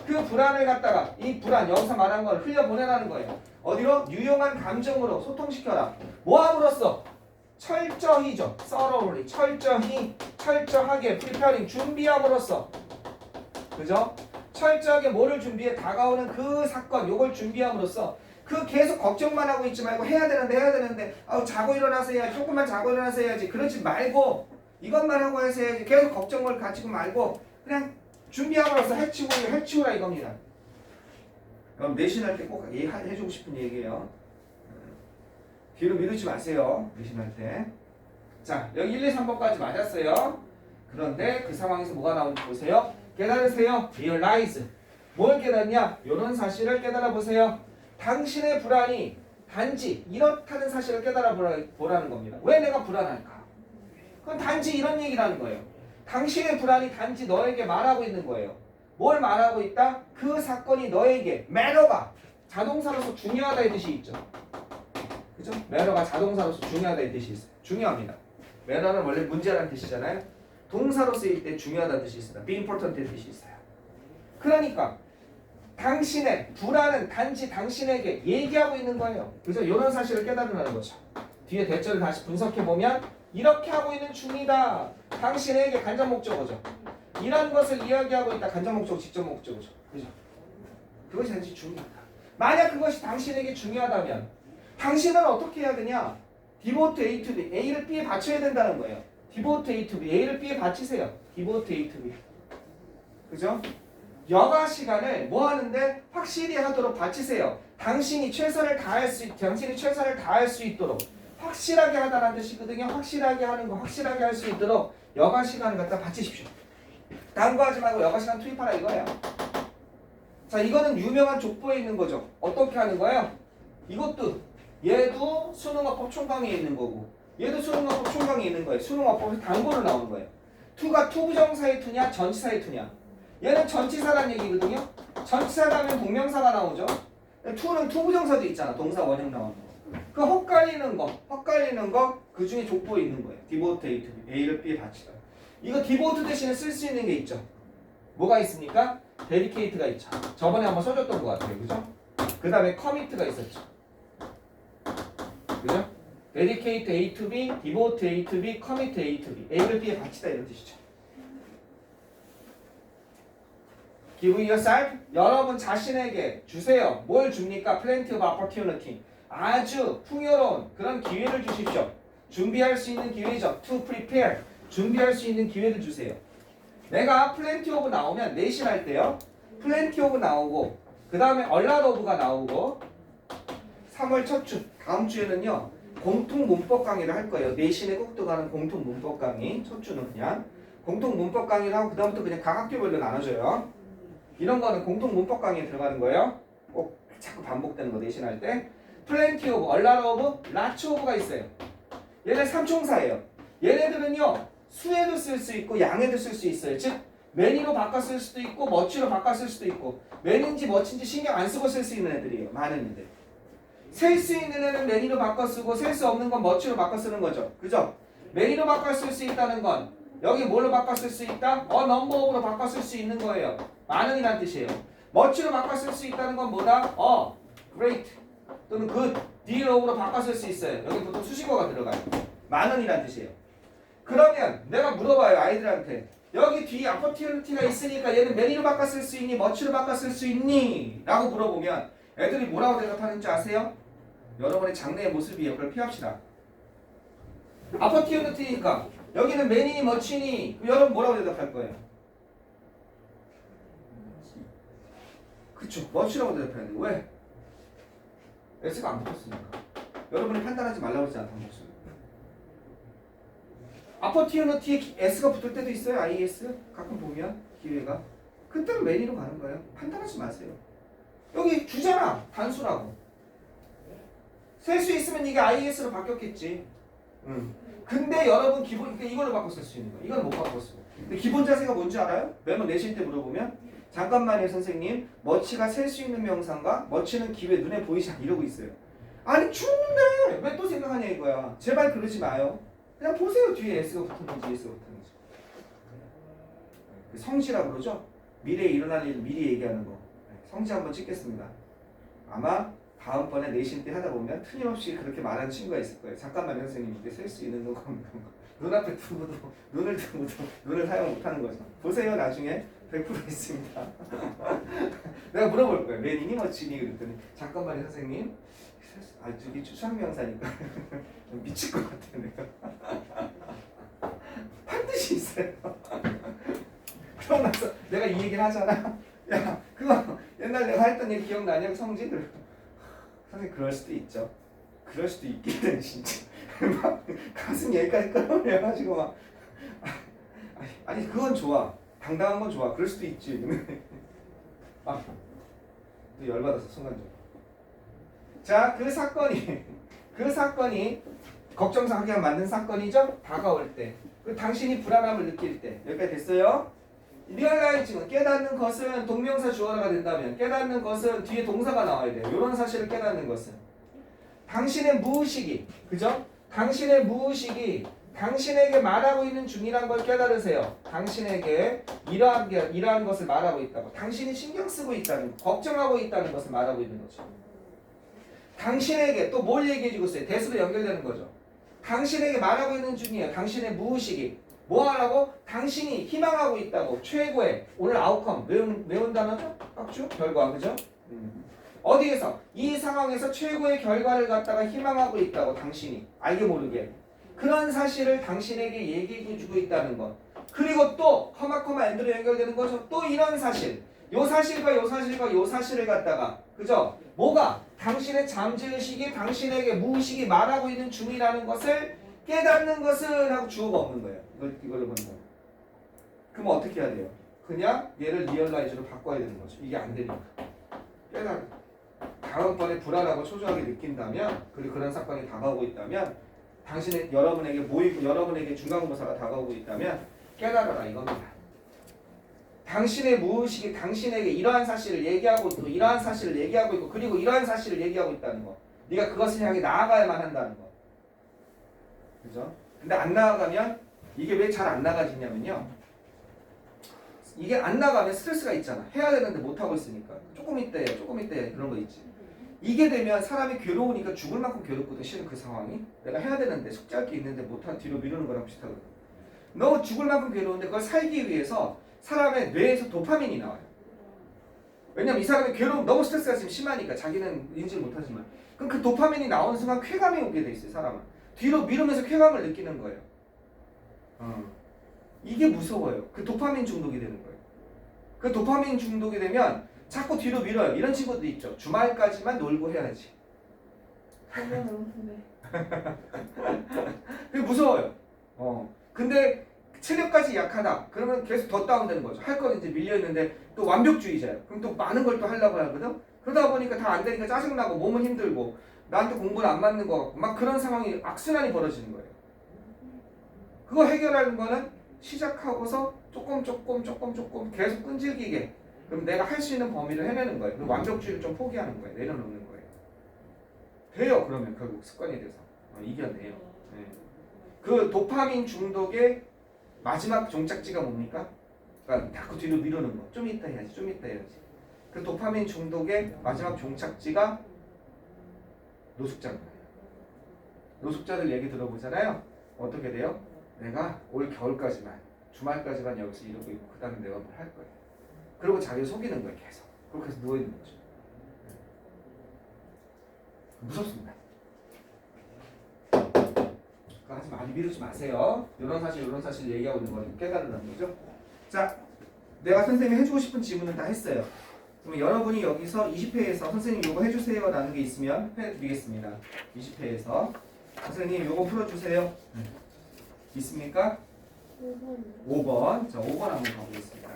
그 불안을 갖다가 이 불안, 여기서 말한 걸 흘려보내라는 거예요. 어디로? 유용한 감정으로 소통시켜라. 뭐함으로써? 철저히죠. thoroughly, 철저하게 preparing, 준비함으로써. 그죠? 철저하게 뭐를 준비해? 다가오는 그 사건, 요걸 준비함으로써 그 계속 걱정만 하고 있지 말고 해야 되는데 자고 일어나서 해야지, 조금만 자고 일어나서 해야지 그러지 말고 이것만 하고 해서 해야지 계속 걱정을 가지고 말고 그냥 준비함으로써 해치우라 이겁니다. 그럼 내신할 때 꼭 해주고 싶은 얘기예요. 뒤로 미루지 마세요. 내신할 때. 자, 여기 1, 2, 3번까지 맞았어요. 그런데 그 상황에서 뭐가 나오는지 보세요. 깨달으세요. realize. 뭘 깨닫냐? 이런 사실을 깨달아 보세요. 당신의 불안이 단지 이렇다는 사실을 깨달아 보라는 겁니다. 왜 내가 불안할까? 그건 단지 이런 얘기라는 거예요. 당신의 불안이 단지 너에게 말하고 있는 거예요. 뭘 말하고 있다? 그 사건이 너에게 matter가 자동사로서 중요하다의 뜻이 있죠. 그죠? matter가 자동사로서 중요하다의 뜻이 있어요. 중요합니다. matter는 원래 문제라는 뜻이잖아요. 동사로 쓰일 때 중요하다는 뜻이 있습니다. be important의 뜻이 있어요. 그러니까 당신의 불안은 단지 당신에게 얘기하고 있는 거예요. 그래서 이런 사실을 깨달으라는 거죠. 뒤에 대절을 다시 분석해보면 이렇게 하고 있는 중이다. 당신에게 간접 목적어죠. 이런 것을 이야기하고 있다. 간접 목적어, 직접 목적어죠. 그죠? 그것이 단지 중요하다. 만약 그것이 당신에게 중요하다면 당신은 어떻게 해야 되냐? devote A to B. A를 B에 바쳐야 된다는 거예요. devote A to B. A를 B에 바치세요. devote A to B. 그죠? 여가 시간을 뭐 하는데 확실히 하도록 바치세요. 당신이 최선을 다할 수 있도록 확실하게 하다라는 뜻이거든요. 확실하게 하는 거, 확실하게 할 수 있도록 여가 시간을 갖다 바치십시오. 다른 거 하지 말고 여가 시간 투입하라 이거예요. 자, 이거는 유명한 족보에 있는 거죠. 어떻게 하는 거예요? 이것도 얘도 수능어법 총강에 있는 거고 얘도 수능어법 총강에 있는 거예요. 수능어법에서 단고로 나오는 거예요. 투가 투부정사의 투냐 전치사의 투냐. 얘는 전치사란 얘기거든요. 전치사라면 동명사가 나오죠. 투는 투부정사도 있잖아. 동사 원형 나오는 거. 그 헛갈리는 거 그 중에 족보에 있는 거예요. devote A to B. A를 B에 바치다. 이거 devote 대신에 쓸 수 있는 게 있죠. 뭐가 있습니까? dedicate가 있죠. 저번에 한번 써줬던 것 같아요. 그죠? 그 다음에 commit가 있었죠. 그죠? dedicate A to B, devote A to B, commit A to B. A를 B에 바치다 이런 뜻이죠. Give yourself, 여러분 자신에게 주세요. 뭘 줍니까? Plenty of opportunity. 아주 풍요로운 그런 기회를 주십시오. 준비할 수 있는 기회죠. To prepare, 준비할 수 있는 기회를 주세요. 내가 plenty of 나오면 내신할 때요. plenty of 나오고 그 다음에 a lot of가 나오고 3월 첫 주, 다음 주에는요. 공통 문법 강의를 할 거예요. 내신에 꼭 들어가는 공통 문법 강의. 첫 주는 그냥 공통 문법 강의를 하고 그 다음부터 그냥 각 학교별로 나눠줘요. 이런 거는 공통 문법 강의에 들어가는 거예요. 꼭 자꾸 반복되는 거 내신할 때. plenty of, a lot of, lots of가 있어요. 얘네 삼총사예요. 얘네들은요. 수에도 쓸 수 있고 양에도 쓸 수 있어요. 즉 many로 바꿔 쓸 수도 있고 much로 바꿔 쓸 수도 있고 many인지 much인지 신경 안 쓰고 쓸 수 있는 애들이에요. 많은 애들. 셀 수 있는 애는 many로 바꿔 쓰고 셀 수 없는 건 much로 바꿔 쓰는 거죠. 그죠? many로 바꿔 쓸 수 있다는 건 여기 뭘로 바꿔 쓸 수 있다? a number of로 바꿔 쓸 수 있는 거예요. 많은이란 뜻이에요. much로 바꿔 쓸 수 있다는 건 뭐다? great 또는 good, deal of로 바꿔 쓸 수 있어요. 여기 보통 수식어가 들어가요. 많은이란 뜻이에요. 그러면 내가 물어봐요 아이들한테 여기 뒤에 opportunity가 있으니까 얘는 many로 바꿔 쓸 수 있니? much로 바꿔 쓸 수 있니? 라고 물어보면 애들이 뭐라고 대답하는지 아세요? 여러분의 장래의 모습이에요. 그걸 피합시다. opportunity니까 여기는 many니 much니 여러분 뭐라고 대답할 거예요? 그쵸 much라고 대답하는데 왜? S가 안 붙었으니까 여러분이 판단하지 말라고 했지 않다 목소리. opportunity에 S가 붙을 때도 있어요. IS 가끔 보면 기회가 그때는 many로 가는 거예요. 판단하지 마세요. 여기 주잖아 단수라고 셀 수 있으면 이게 IS로 바뀌었겠지. 근데 여러분 기본 이걸로 바꿔 쓸 수 있는 거야. 이건 못 바꿨어. 근데 기본 자세가 뭔지 알아요? 매번 내실 때 물어보면 잠깐만요 선생님 머치가 셀 수 있는 명사인가? 머치는 기회 눈에 보이지 않 이러고 있어요. 아니 추운데 왜 또 생각하냐 이거야. 제발 그러지 마요. 그냥 보세요 뒤에 S가 붙었는지 S가 붙었는지. 성시라고 그러죠? 미래에 일어날 일 미리 얘기하는 거. 성시 한번 찍겠습니다. 아마 다음번에 내신 때 하다 보면 틀림없이 그렇게 말하는 친구가 있을 거예요. 잠깐만요 선생님 이게 셀 수 있는 거 눈앞에 두고도 눈을 두고도 눈을 사용 못하는 거죠. 보세요 나중에 100% 있습니다. 내가 물어볼 거예요. 맨이니 머치니 그랬더니 잠깐만요 선생님. 아 저기 추상명사니까 미칠 것 같아 내가. 반드시 있어요. 그러고 나서 내가 이 얘기를 하잖아. 야 그거 옛날 내가 했던 얘기 기억나냐? 성질을. 선생님 그럴 수도 있죠. 그럴 수도 있겠네 진짜. 막 가슴 여기까지 끌어올려가지고 막 아니 그건 좋아. 당당한 건 좋아. 그럴 수도 있지. 아, 또 열받았어 순간적으로. 자, 그 사건이 걱정하게 맞는 사건이죠. 다가올 때, 그 당신이 불안함을 느낄 때, 여기까지 됐어요. 리얼라이징은 깨닫는 것은 동명사 주어가 된다면 깨닫는 것은 뒤에 동사가 나와야 돼요. 이런 사실을 깨닫는 것은 당신의 무의식이, 그죠? 당신의 무의식이 당신에게 말하고 있는 중이란 걸 깨달으세요. 당신에게 이러한 것을 말하고 있다고. 당신이 신경 쓰고 있다는, 걱정하고 있다는 것을 말하고 있는 거죠. 당신에게 또 뭘 얘기해주고 있어요? 대수로 연결되는 거죠. 당신에게 말하고 있는 중이에요. 당신의 무의식이 뭐 하라고? 당신이 희망하고 있다고. 최고의 오늘 아웃컴 외운 단어죠? 깍주? 결과, 그죠? 어디에서? 이 상황에서 최고의 결과를 갖다가 희망하고 있다고. 당신이 알게 모르게 그런 사실을 당신에게 얘기해주고 있다는 것. 그리고 또 커마 엔드로 연결되는 거죠. 또 이런 사실, 요 사실과 요 사실과 요 사실을 갖다가, 그죠? 뭐가? 당신의 잠재의식이 당신에게 무의식이 말하고 있는 중이라는 것을 깨닫는 것은 하고 주어가 없는 거예요. 이걸로 보는 거예요. 그럼 어떻게 해야 돼요? 그냥 얘를 리얼라이즈로 바꿔야 되는 거죠. 이게 안 되니까. 다음번에 불안하고 초조하게 느낀다면, 그리고 그런 사건이 다가오고 있다면, 당신의 여러분에게 모이고 여러분에게 중간고사가 다가오고 있다면 깨달아라 이겁니다. 당신의 무의식이 당신에게 이러한 사실을 얘기하고 있고 이러한 사실을 얘기하고 있고 그리고 이러한 사실을 얘기하고 있다는 거. 네가 그것을 향해 나아가야만 한다는 거. 그죠? 근데 안 나아가면 이게 왜 잘 안 나가지냐면요. 이게 안 나가면 스트레스가 있잖아. 해야 되는데 못하고 있으니까. 조금 있다 그런 거 있지. 이게 되면 사람이 괴로우니까 죽을 만큼 괴롭거든. 실은 그 상황이 내가 해야 되는데 숙제할 게 있는데 못한 뒤로 미루는 거랑 비슷하거든. 너무 죽을 만큼 괴로운데 그걸 살기 위해서 사람의 뇌에서 도파민이 나와요. 왜냐면 이 사람의 괴로움 너무 스트레스가 지금 심하니까 자기는 인지를 못하지만 그럼 그 도파민이 나오는 순간 쾌감이 오게 돼 있어요. 사람은 뒤로 미루면서 쾌감을 느끼는 거예요. 이게 무서워요. 그 도파민 중독이 되는 거예요. 그 도파민 중독이 되면 자꾸 뒤로 밀어요. 이런 친구도 있죠. 주말까지만 놀고 해야지. 그게 무서워요. 근데 체력까지 약하다. 그러면 계속 더 다운되는 거죠. 할 건 이제 밀려있는데 또 완벽주의자예요. 그럼 또 많은 걸 또 하려고 하거든. 그러다 보니까 다 안 되니까 짜증나고 몸은 힘들고 나한테 공부는 안 맞는 것 같고 막 그런 상황이 악순환이 벌어지는 거예요. 그거 해결하는 거는 시작하고서 조금 계속 끈질기게 그럼 내가 할 수 있는 범위를 해내는 거예요. 그리고 완벽주의를 좀 포기하는 거예요. 내려놓는 거예요. 돼요. 그러면 결국 습관이 돼서 이겨내요. 네. 그 도파민 중독의 마지막 종착지가 뭡니까? 그러니까 자꾸 뒤로 미루는 거. 좀 이따 해야지. 그 도파민 중독의 마지막 종착지가 노숙자인 거예요. 노숙자들 얘기 들어보잖아요. 어떻게 돼요? 내가 올 겨울까지만 주말까지만 여기서 이러고 있고 그 다음에 내가 뭘 할 거야. 그리고 자기를 속이는 거예요. 계속. 그렇게 해서 누워있는 거죠. 무섭습니다. 아주 많이 미루지 마세요. 이런 사실 얘기하고 있는 거는 깨달으라는 거죠. 자, 내가 선생님이 해주고 싶은 질문은 다 했어요. 그러면 여러분이 여기서 20회에서 선생님 요거 해주세요 라는 게 있으면 해드리겠습니다. 20회에서 선생님 요거 풀어주세요. 있습니까? 5번. 자, 5번 한번 가보겠습니다.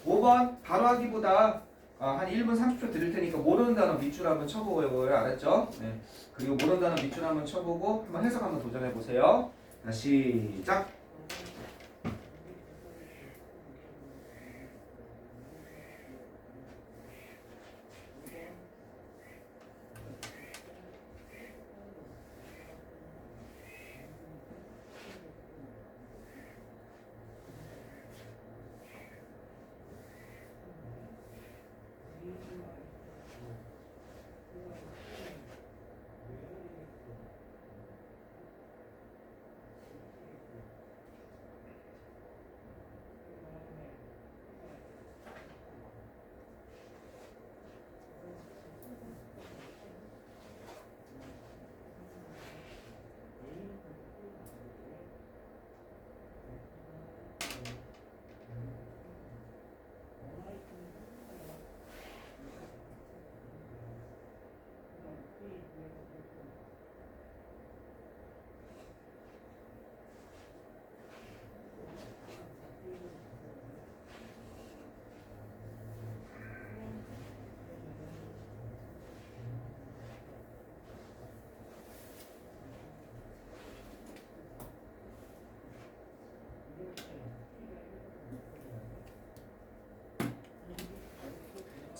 5번 바로 하기보다 한 1분 30초 드릴 테니까 모르는 단어 밑줄 한번 쳐보고요. 알았죠? 네. 그리고 모르는 단어 밑줄 한번 쳐보고 한번 해석 한번 도전해보세요. 자, 시작!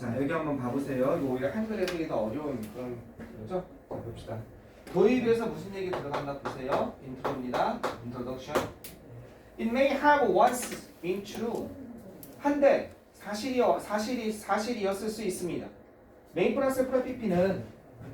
자, 여기 한번 봐보세요. 이거 오히려 한글에 쓰기 더 어려운 그런 거죠? 자, 봅시다. 도입에서 무슨 얘기 들어갔나 보세요. 인트로입니다. Introduction. It may have once been true. 한데 사실이었을 수 있습니다. 메인 플러스 프로피피는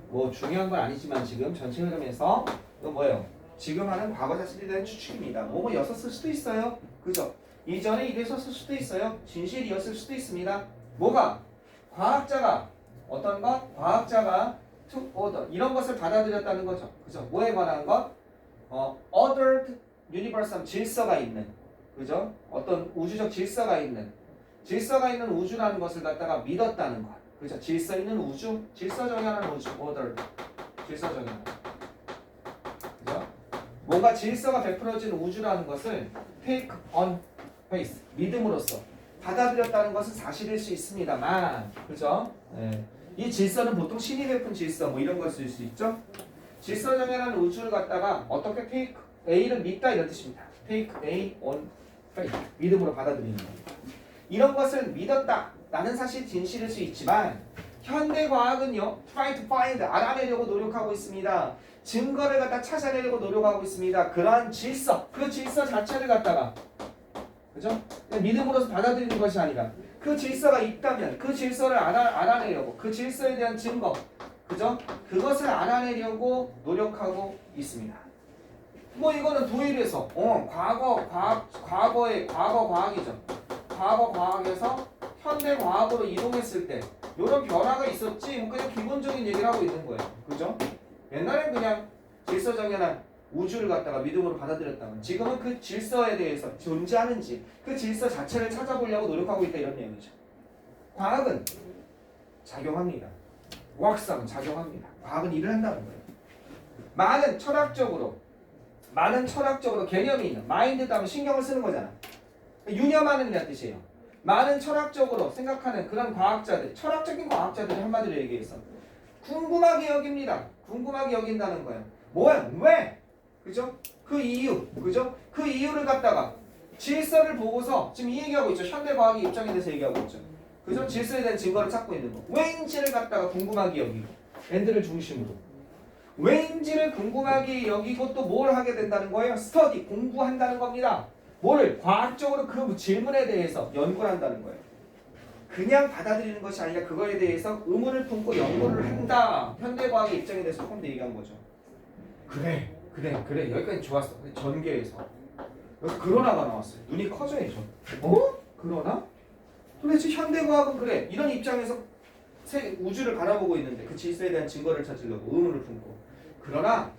뭐 중요한 건 아니지만 지금 전체 흐름에서 이거 뭐예요? 지금 하는 과거 사실에 대한 추측입니다. 뭐였었을 수도 있어요. 그죠? 이전에 이랬었을 수도 있어요. 진실이었을 수도 있습니다. 뭐가? 과학자가 어떤 것? 과학자가 to order 이런 것을 받아들였다는 거죠. 그죠? 뭐에 관한 것? ordered universal 질서가 있는 그죠? 어떤 우주적 질서가 있는 우주라는 것을 갖다가 믿었다는 것. 그죠? 질서 있는 우주, 질서 정연한 우주, ordered 질서 정연한. 그죠? 뭔가 질서가 베풀어진 우주라는 것을 take on faith 믿음으로써 받아들였다는 것은 사실일 수 있습니다만, 그죠? 네. 이 질서는 보통 신이 베푼 질서 뭐 이런 걸 쓸 수 있죠. 질서 정연한 우주를 갖다가 어떻게 take A를 믿다 이런 뜻입니다. take A on faith 믿음으로 받아들이는 겁니다. 이런 것을 믿었다라는 사실 진실일 수 있지만 현대 과학은요, try to find 알아내려고 노력하고 있습니다. 증거를 갖다 찾아내려고 노력하고 있습니다. 그러한 질서, 그 질서 자체를 갖다가 그죠? 믿음으로서 받아들이는 것이 아니라 그 질서가 있다면 그 질서를 알아내려고 그 질서에 대한 증거, 그죠? 그것을 알아내려고 노력하고 있습니다. 뭐 이거는 도입에서 과거의 과거 과학이죠. 과거 과학에서 현대 과학으로 이동했을 때 이런 변화가 있었지 뭐 그냥 기본적인 얘기를 하고 있는 거예요. 그죠? 옛날엔 그냥 질서정연한 우주를 갖다가 믿음으로 받아들였다면 지금은 그 질서에 대해서 존재하는지 그 질서 자체를 찾아보려고 노력하고 있다 이런 내용이죠. 과학은 작용합니다. 과학상은 작용합니다. 과학은 일을 한다는 거예요. 많은 철학적으로 개념이 있는 마인드도 하면 신경을 쓰는 거잖아. 유념하는 이란 뜻이에요. 많은 철학적으로 생각하는 그런 과학자들, 철학적인 과학자들이 한마디로 얘기해서 궁금하게 여깁니다. 궁금하게 여긴다는 거예요. 뭐야? 왜? 그죠? 그 이유, 그죠? 그 이유를 갖다가 질서를 보고서 지금 이 얘기하고 있죠. 현대 과학의 입장에 대해서 얘기하고 있죠. 그죠? 질서에 대한 증거를 찾고 있는 거. 왜인지를 갖다가 궁금하게 여기고, 엔드를 중심으로. 왜인지를 궁금하게 여기고 또 뭘 하게 된다는 거예요? 스터디, 공부한다는 겁니다. 뭐를? 과학적으로 그 질문에 대해서 연구를 한다는 거예요. 그냥 받아들이는 것이 아니라 그거에 대해서 의문을 품고 연구를 한다. 현대과학의 입장에 대해서 조금 더 얘기한 거죠. 그래. 여기까지 좋았어. 근데 전개에서 여기 그러나가 나왔어요. 눈이 커져야죠. 그러나? 도대체 현대과학은 그래. 이런 입장에서 우주를 바라보고 있는데 그 질서에 대한 증거를 찾으려고 의문을 품고. 그러나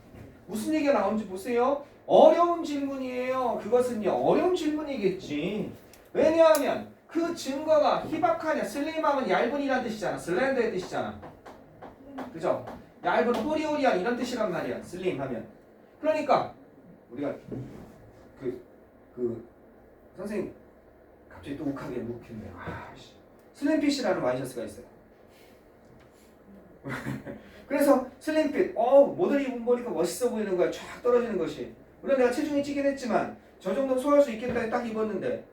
무슨 얘기가 나오는지 보세요. 어려운 질문이에요. 그것은요. 어려운 질문이겠지. 왜냐하면 그 증거가 희박하냐. 슬림하면 얇은이란 뜻이잖아. 슬렌더의 뜻이잖아. 그죠? 얇은 호리호리한 이런 뜻이란 말이야. 슬림하면. 그러니까 우리가 선생님 갑자기 또 욱하게 욱했네. 슬림핏이라는 와이셔츠가 있어요. 그래서 슬림핏 모델 입은 보니까 멋있어 보이는 거야. 쫙 떨어지는 것이. 물론 내가 체중이 찌긴 했지만 저 정도는 소화할 수 있겠다 딱 입었는데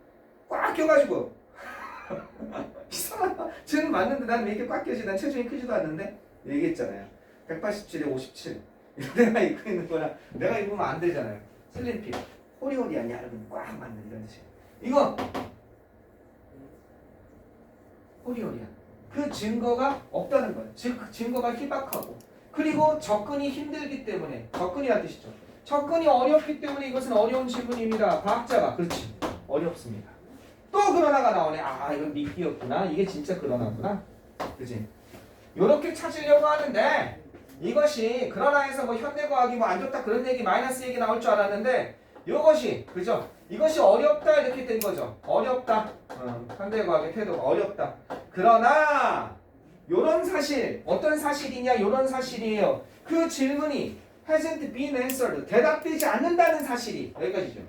꽉 껴가지고 이상하다. 쟤는 맞는데 난 왜 이렇게 꽉 껴지? 난 체중이 크지도 않는데 얘기했잖아요. 187에 57 내가 입고 있는 거랑 내가 입으면 안 되잖아요. 슬림핏 호리호리한 얇은 꽉 맞는 이런 뜻이에요. 이거 호리호리한 그 증거가 없다는 거예요. 즉 증거가 희박하고 그리고 접근이 힘들기 때문에 접근이란 뜻이죠. 접근이 어렵기 때문에 이것은 어려운 질문입니다. 과학자가 그렇지 어렵습니다. 또 그러나가 나오네. 이건 미끼였구나. 이게 진짜 그러나구나. 그치? 요렇게 찾으려고 하는데 이것이 그러나에서 뭐 현대과학이 뭐 안 좋다 그런 얘기 마이너스 얘기 나올 줄 알았는데 요것이 그죠? 이것이 어렵다 이렇게 된 거죠. 어렵다. 현대과학의 태도가 어렵다. 그러나 요런 사실 어떤 사실이냐 요런 사실이에요. 그 질문이 hasn't been answered 대답되지 않는다는 사실이 여기까지죠.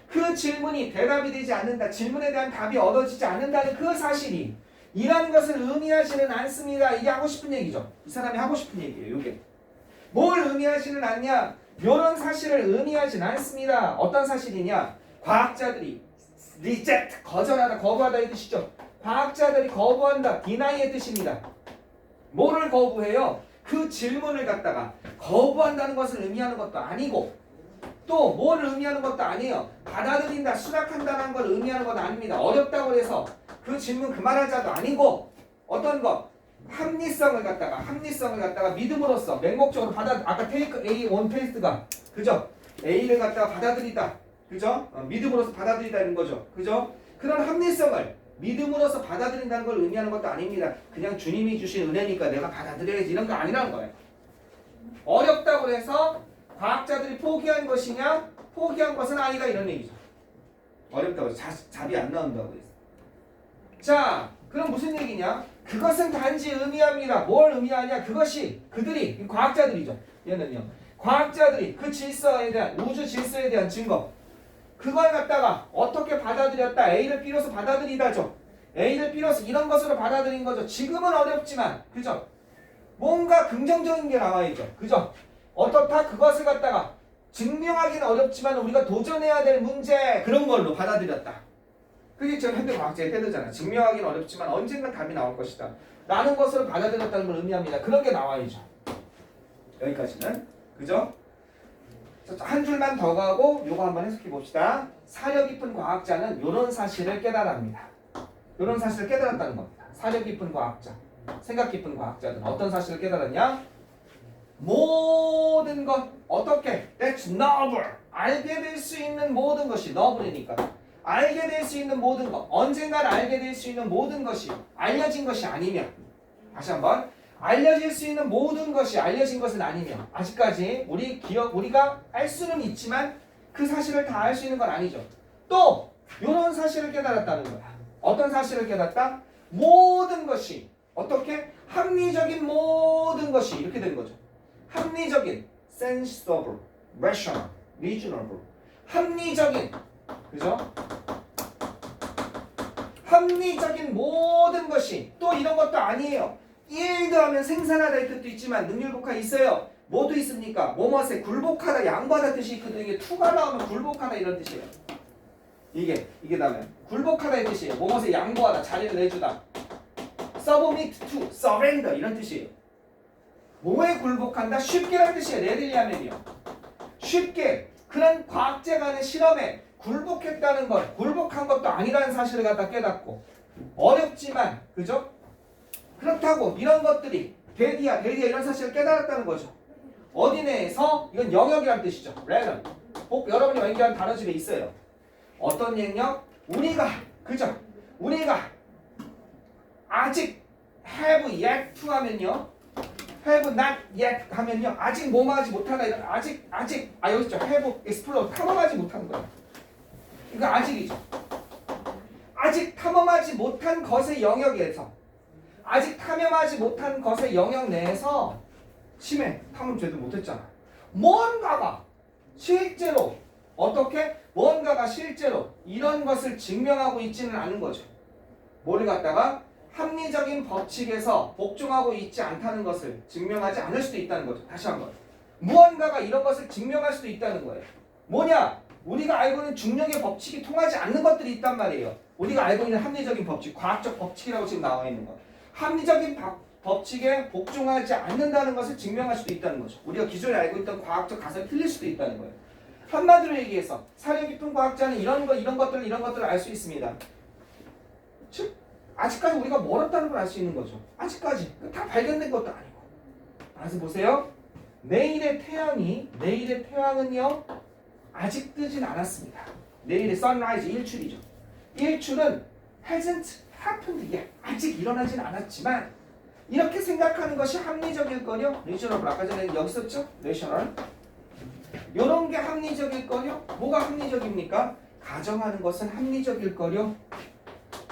그 질문이 대답이 되지 않는다. 질문에 대한 답이 얻어지지 않는다는 그 사실이 이라는 것을 의미하지는 않습니다. 이게 하고 싶은 얘기죠. 이 사람이 하고 싶은 얘기예요. 이게 뭘 의미하지는 않냐? 이런 사실을 의미하지는 않습니다. 어떤 사실이냐? 과학자들이 reject 거절하다 거부하다 이 뜻이죠. 과학자들이 거부한다. deni의 뜻입니다. 뭐를 거부해요? 그 질문을 갖다가 거부한다는 것을 의미하는 것도 아니고 또 뭘 의미하는 것도 아니에요. 받아들인다, 수락한다는 걸 의미하는 것도 아닙니다. 어렵다고 해서 그 질문 그만하자도 아니고 어떤 것? 합리성을 갖다가 믿음으로써 맹목적으로 아까 take A on faith가 그죠? A를 갖다가 받아들이다. 그죠? 믿음으로써 받아들이다는 거죠. 그죠? 그런 합리성을 믿음으로써 받아들인다는 걸 의미하는 것도 아닙니다. 그냥 주님이 주신 은혜니까 내가 받아들여야지 이런 거 아니라는 거예요. 어렵다고 해서 과학자들이 포기한 것이냐? 포기한 것은 아니다 이런 얘기죠. 어렵다고 해서 답이 안 나온다고 해서. 자, 그럼 무슨 얘기냐? 그것은 단지 의미합니다. 뭘 의미하냐? 그것이 그들이 과학자들이죠. 얘는요. 과학자들이 그 질서에 대한 우주 질서에 대한 증거 그걸 갖다가 어떻게 받아들였다. A를 B로서 받아들이다죠. A를 B로서 이런 것으로 받아들인 거죠. 지금은 어렵지만 그죠? 뭔가 긍정적인 게 나와있죠. 그죠? 어떻다 그것을 갖다가 증명하기는 어렵지만 우리가 도전해야 될 문제 그런 걸로 받아들였다. 그게 지금 현대과학자의 태도잖아. 증명하기는 어렵지만 언젠가 답이 나올 것이다. 라는 것으로 받아들였다는 걸 의미합니다. 그런 게 나와있죠. 여기까지는. 그죠? 한 줄만 더 가고 요거 한번 해석해 봅시다. 사려 깊은 과학자는 요런 사실을 깨달합니다. 요런 사실을 깨달았다는 겁니다. 사려 깊은 과학자, 생각 깊은 과학자는 어떤 사실을 깨달았냐? 모든 것 어떻게? That's novel. 알게 될 수 있는 모든 것이 noble이니까 알게 될 수 있는 모든 것 언젠간 알게 될 수 있는 모든 것이 알려진 것이 아니면 다시 한번 알려질 수 있는 모든 것이 알려진 것은 아니면 아직까지 우리가 알 수는 있지만 그 사실을 다 알 수 있는 건 아니죠. 또 이런 사실을 깨달았다는 거야. 어떤 사실을 깨달았다? 모든 것이 어떻게? 합리적인 모든 것이 이렇게 된 거죠. 합리적인 sensible, rational, reasonable 합리적인 그죠? 합리적인 모든 것이 또 이런 것도 아니에요. 일도하면 생산하다 이 뜻도 있지만 능률복화 있어요. 뭐도 있습니까? 뭐뭐에 굴복하다, 양보하다 뜻이 있거든요. 이게 투가 나오면 굴복하다 이런 뜻이에요. 이게 다음에 굴복하다 이 뜻이에요. 뭐뭐에 양보하다, 자리를 내주다. submit to, surrender 이런 뜻이에요. 뭐에 굴복한다? 쉽게라는 뜻이에요. 레딜리하면요. 쉽게 그런 과학자 간의 실험에 굴복했다는 것, 굴복한 것도 아니라는 사실을 갖다 깨닫고 어렵지만 그죠? 그렇다고 이런 것들이 대디야 이런 사실을 깨달았다는 거죠. 어디 내에서? 이건 영역이라는 뜻이죠. realm. 꼭 여러분이 연기한 단어 집에 있어요. 어떤 영역? 우리가 그죠? 우리가 아직 have yet to 하면요. have not yet 하면요. 아직 뭐뭐하지 못하다 이런 아직 여기 있죠. have explore 탐험하지 못한 거예요. 이거 아직이죠. 아직 탐험하지 못한 것의 영역에서 아직 탐험하지 못한 것의 영역 내에서 심해 탐험 제대로 못했잖아. 뭔가가 실제로 어떻게 뭔가가 실제로 이런 것을 증명하고 있지는 않은 거죠. 뭐를 갖다가 합리적인 법칙에서 복종하고 있지 않다는 것을 증명하지 않을 수도 있다는 거죠. 다시 한번 무언가가 이런 것을 증명할 수도 있다는 거예요. 뭐냐? 우리가 알고 있는 중력의 법칙이 통하지 않는 것들이 있단 말이에요. 우리가 알고 있는 합리적인 법칙, 과학적 법칙이라고 지금 나와 있는 거. 합리적인 법칙에 복종하지 않는다는 것을 증명할 수도 있다는 거죠. 우리가 기존에 알고 있던 과학적 가설이 틀릴 수도 있다는 거예요. 한마디로 얘기해서 사려 깊은 과학자는 이런 것들을 알 수 있습니다. 즉 아직까지 우리가 멀었다는 걸 알 수 있는 거죠. 아직까지 다 발견된 것도 아니고. 그래서 보세요. 내일의 태양은요 아직 뜨진 않았습니다. 내일의 sunrise 일출이죠. 일출은 hasn't happened yet. 아직 일어나진 않았지만 이렇게 생각하는 것이 합리적일 거요. rational 아까 전에 여기 있었죠? rational. 요런 게 합리적일 거요. 뭐가 합리적입니까? 가정하는 것은 합리적일 거요.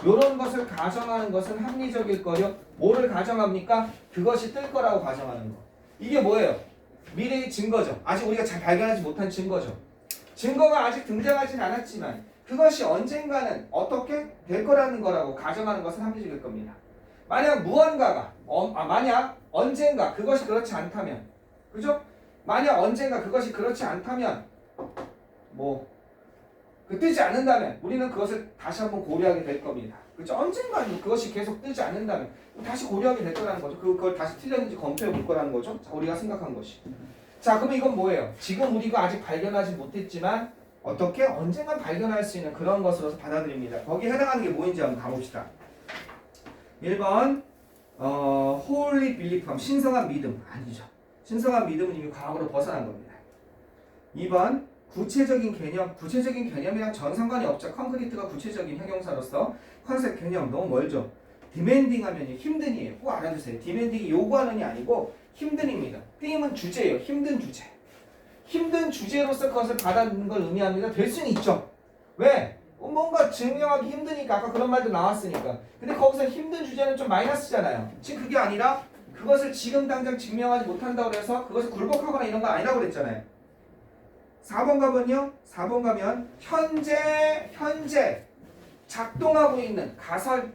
요런 것을 가정하는 것은 합리적일 거요. 뭐를 가정합니까? 그것이 뜰 거라고 가정하는 거. 이게 뭐예요? 미래의 증거죠. 아직 우리가 잘 발견하지 못한 증거죠. 증거가 아직 등장하진 않았지만 그것이 언젠가는 어떻게 될 거라는 거라고 가정하는 것은 합리적일 겁니다. 만약 무언가가 만약 언젠가 그것이 그렇지 않다면 그죠? 만약 언젠가 그것이 그렇지 않다면 뜨지 않는다면 우리는 그것을 다시 한번 고려하게 될 겁니다. 그렇죠? 언젠가는 그것이 계속 뜨지 않는다면 다시 고려하게 될 거라는 거죠. 그걸 다시 틀렸는지 검토해 볼 거라는 거죠. 자, 우리가 생각한 것이. 자, 그러면 이건 뭐예요? 지금 우리가 아직 발견하지 못했지만 어떻게 언젠간 발견할 수 있는 그런 것으로서 받아들입니다. 거기에 해당하는 게 뭐인지 한번 가봅시다. 1번 holy belief, 신성한 믿음. 아니죠. 신성한 믿음은 이미 과거로 벗어난 겁니다. 2번 구체적인 개념이랑 전 상관이 없죠. 콘크리트가 구체적인 형용사로서 컨셉 개념 너무 멀죠. 디맨딩 하면 힘든이에요. 꼭 알아두세요. 디맨딩이 요구하는이 아니고 힘든입니다. 띠임은 주제예요. 힘든 주제. 힘든 주제로서 그것을 받아들이는 걸 의미합니다. 될 수는 있죠. 왜? 뭔가 증명하기 힘드니까 아까 그런 말도 나왔으니까. 근데 거기서 힘든 주제는 좀 마이너스잖아요. 지금 그게 아니라 그것을 지금 당장 증명하지 못한다고 해서 그것을 굴복하거나 이런 거 아니라고 그랬잖아요. 4번 가면요. 4번 가면 현재 작동하고 있는 가설,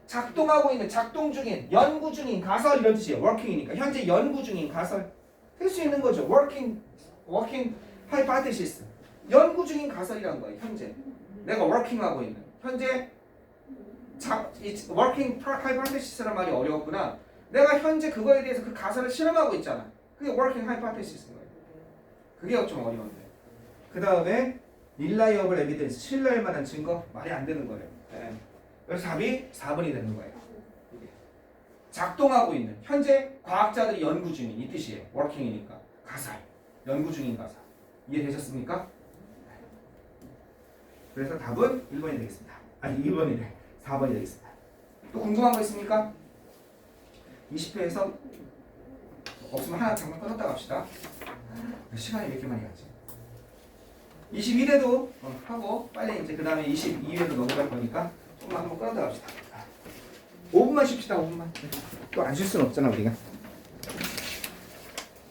작동 중인, 연구 중인 가설 이런 뜻이에요. working이니까 현재 연구 중인 가설 할 수 있는 거죠. working hypothesis, 연구 중인 가설이란 거예요. 현재 내가 working하고 있는 현재 working hypothesis란 말이 어려웠구나. 내가 현재 그거에 대해서 그 가설을 실험하고 있잖아. 그게 working hypothesis인 거예요. 그게 좀 어려운데. 그 다음에 reliable evidence, 신뢰할 만한 증거 말이 안 되는 거예요. 네. 그래서 답이 4번이 되는 거예요. 작동하고 있는 현재 과학자들이 연구 중인 이 뜻이에요. working이니까 가설, 연구 중인 가설. 이해되셨습니까? 그래서 답은 1번이 되겠습니다. 아니 2번이래. 4번이 되겠습니다. 또 궁금한 거 있습니까? 20회에서 없으면 하나 잠깐 끊었다 갑시다. 시간이 왜 이렇게 많이 갔지? 21회도 하고 빨리 이제 그 다음에 22회도 넘어갈 거니까 조금만 한번 끊었다 갑시다. 5분만 쉽시다. 5분만. 또 안 쉴 수는 없잖아 우리가.